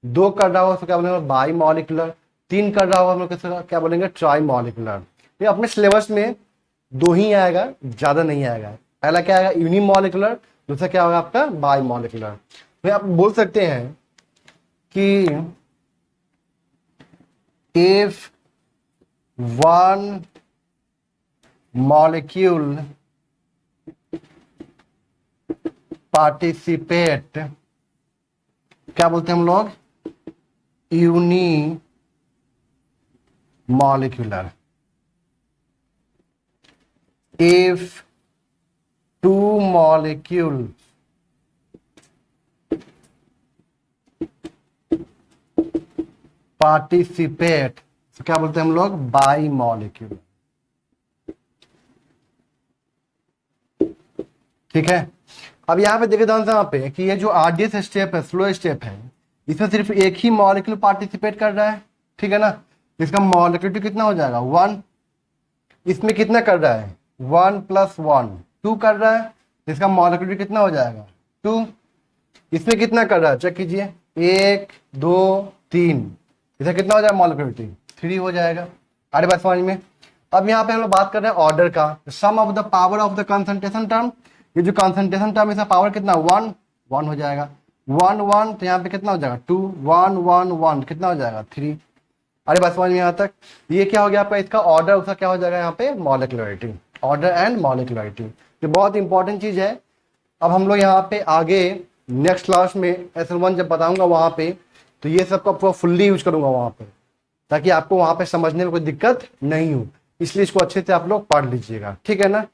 2 कर रहा होगा तो क्या बोलेंगे, बाई मॉलिक्यूलर। 3 कर रहा होगा हम लोग क्या बोलेंगे, ट्राई मॉलिक्यूलर। ये अपने सिलेबस में 2 ही आएगा, ज्यादा नहीं आएगा। पहला क्या आएगा, यूनिमॉलिक्यूलर, दूसरा क्या होगा आपका, बाई मॉलिक्यूलर। तो आप बोल सकते हैं कि इफ 1 मॉलिक्यूल पार्टिसिपेट, क्या बोलते हैं हम लोग, unimolecular. if two molecules participate, तो क्या बोलते हैं हम लोग, बाई मॉलिक्यूल। ठीक है, अब यहाँ पे देखिए ध्यान से यहाँ पे कि ये जो आरडीएस स्टेप है, स्लो स्टेप है, इसमें सिर्फ एक ही मॉलिक्यूल पार्टिसिपेट कर रहा है। ठीक है ना, इसका मॉलिक्यूल कितना हो जाएगा 1, इसमें कितना कर रहा है 1 + 1 2 कर रहा है, इसका मॉलिक्यूल कितना हो जाएगा 2। इसमें कितना कर रहा है चेक कीजिए, 1 2 3, इसका कितना हो जाएगा मॉलिक्यूल 3 हो जाएगा। अरे बात समझ में। अब यहाँ पे हम लोग बात कर रहे हैं ऑर्डर का, sum of the power of the concentration term, ये जो कंसंट्रेशन टर्म इसका पावर कितना 1 1 हो जाएगा, 1 1 तो यहाँ पे कितना हो जाएगा 2 1 1 1 कितना हो जाएगा 3। अरे बात समझ में यहाँ तक। ये क्या हो गया आपका, इसका ऑर्डर, उसका क्या हो जाएगा यहाँ पे मॉलिक्यूलरिटी, ऑर्डर एंड मॉलिक्यूलरिटी। ये बहुत इंपॉर्टेंट चीज है। अब हम लोग यहाँ पे आगे नेक्स्ट क्लास में SN1 जब बताऊंगा वहां पे, तो ये सब का पूरा फुल्ली यूज करूंगा वहां पे, ताकि आपको वहां पे समझने में कोई दिक्कत नहीं हो। इसलिए इसको अच्छे से आप लोग पढ़ लीजिएगा, ठीक है ना।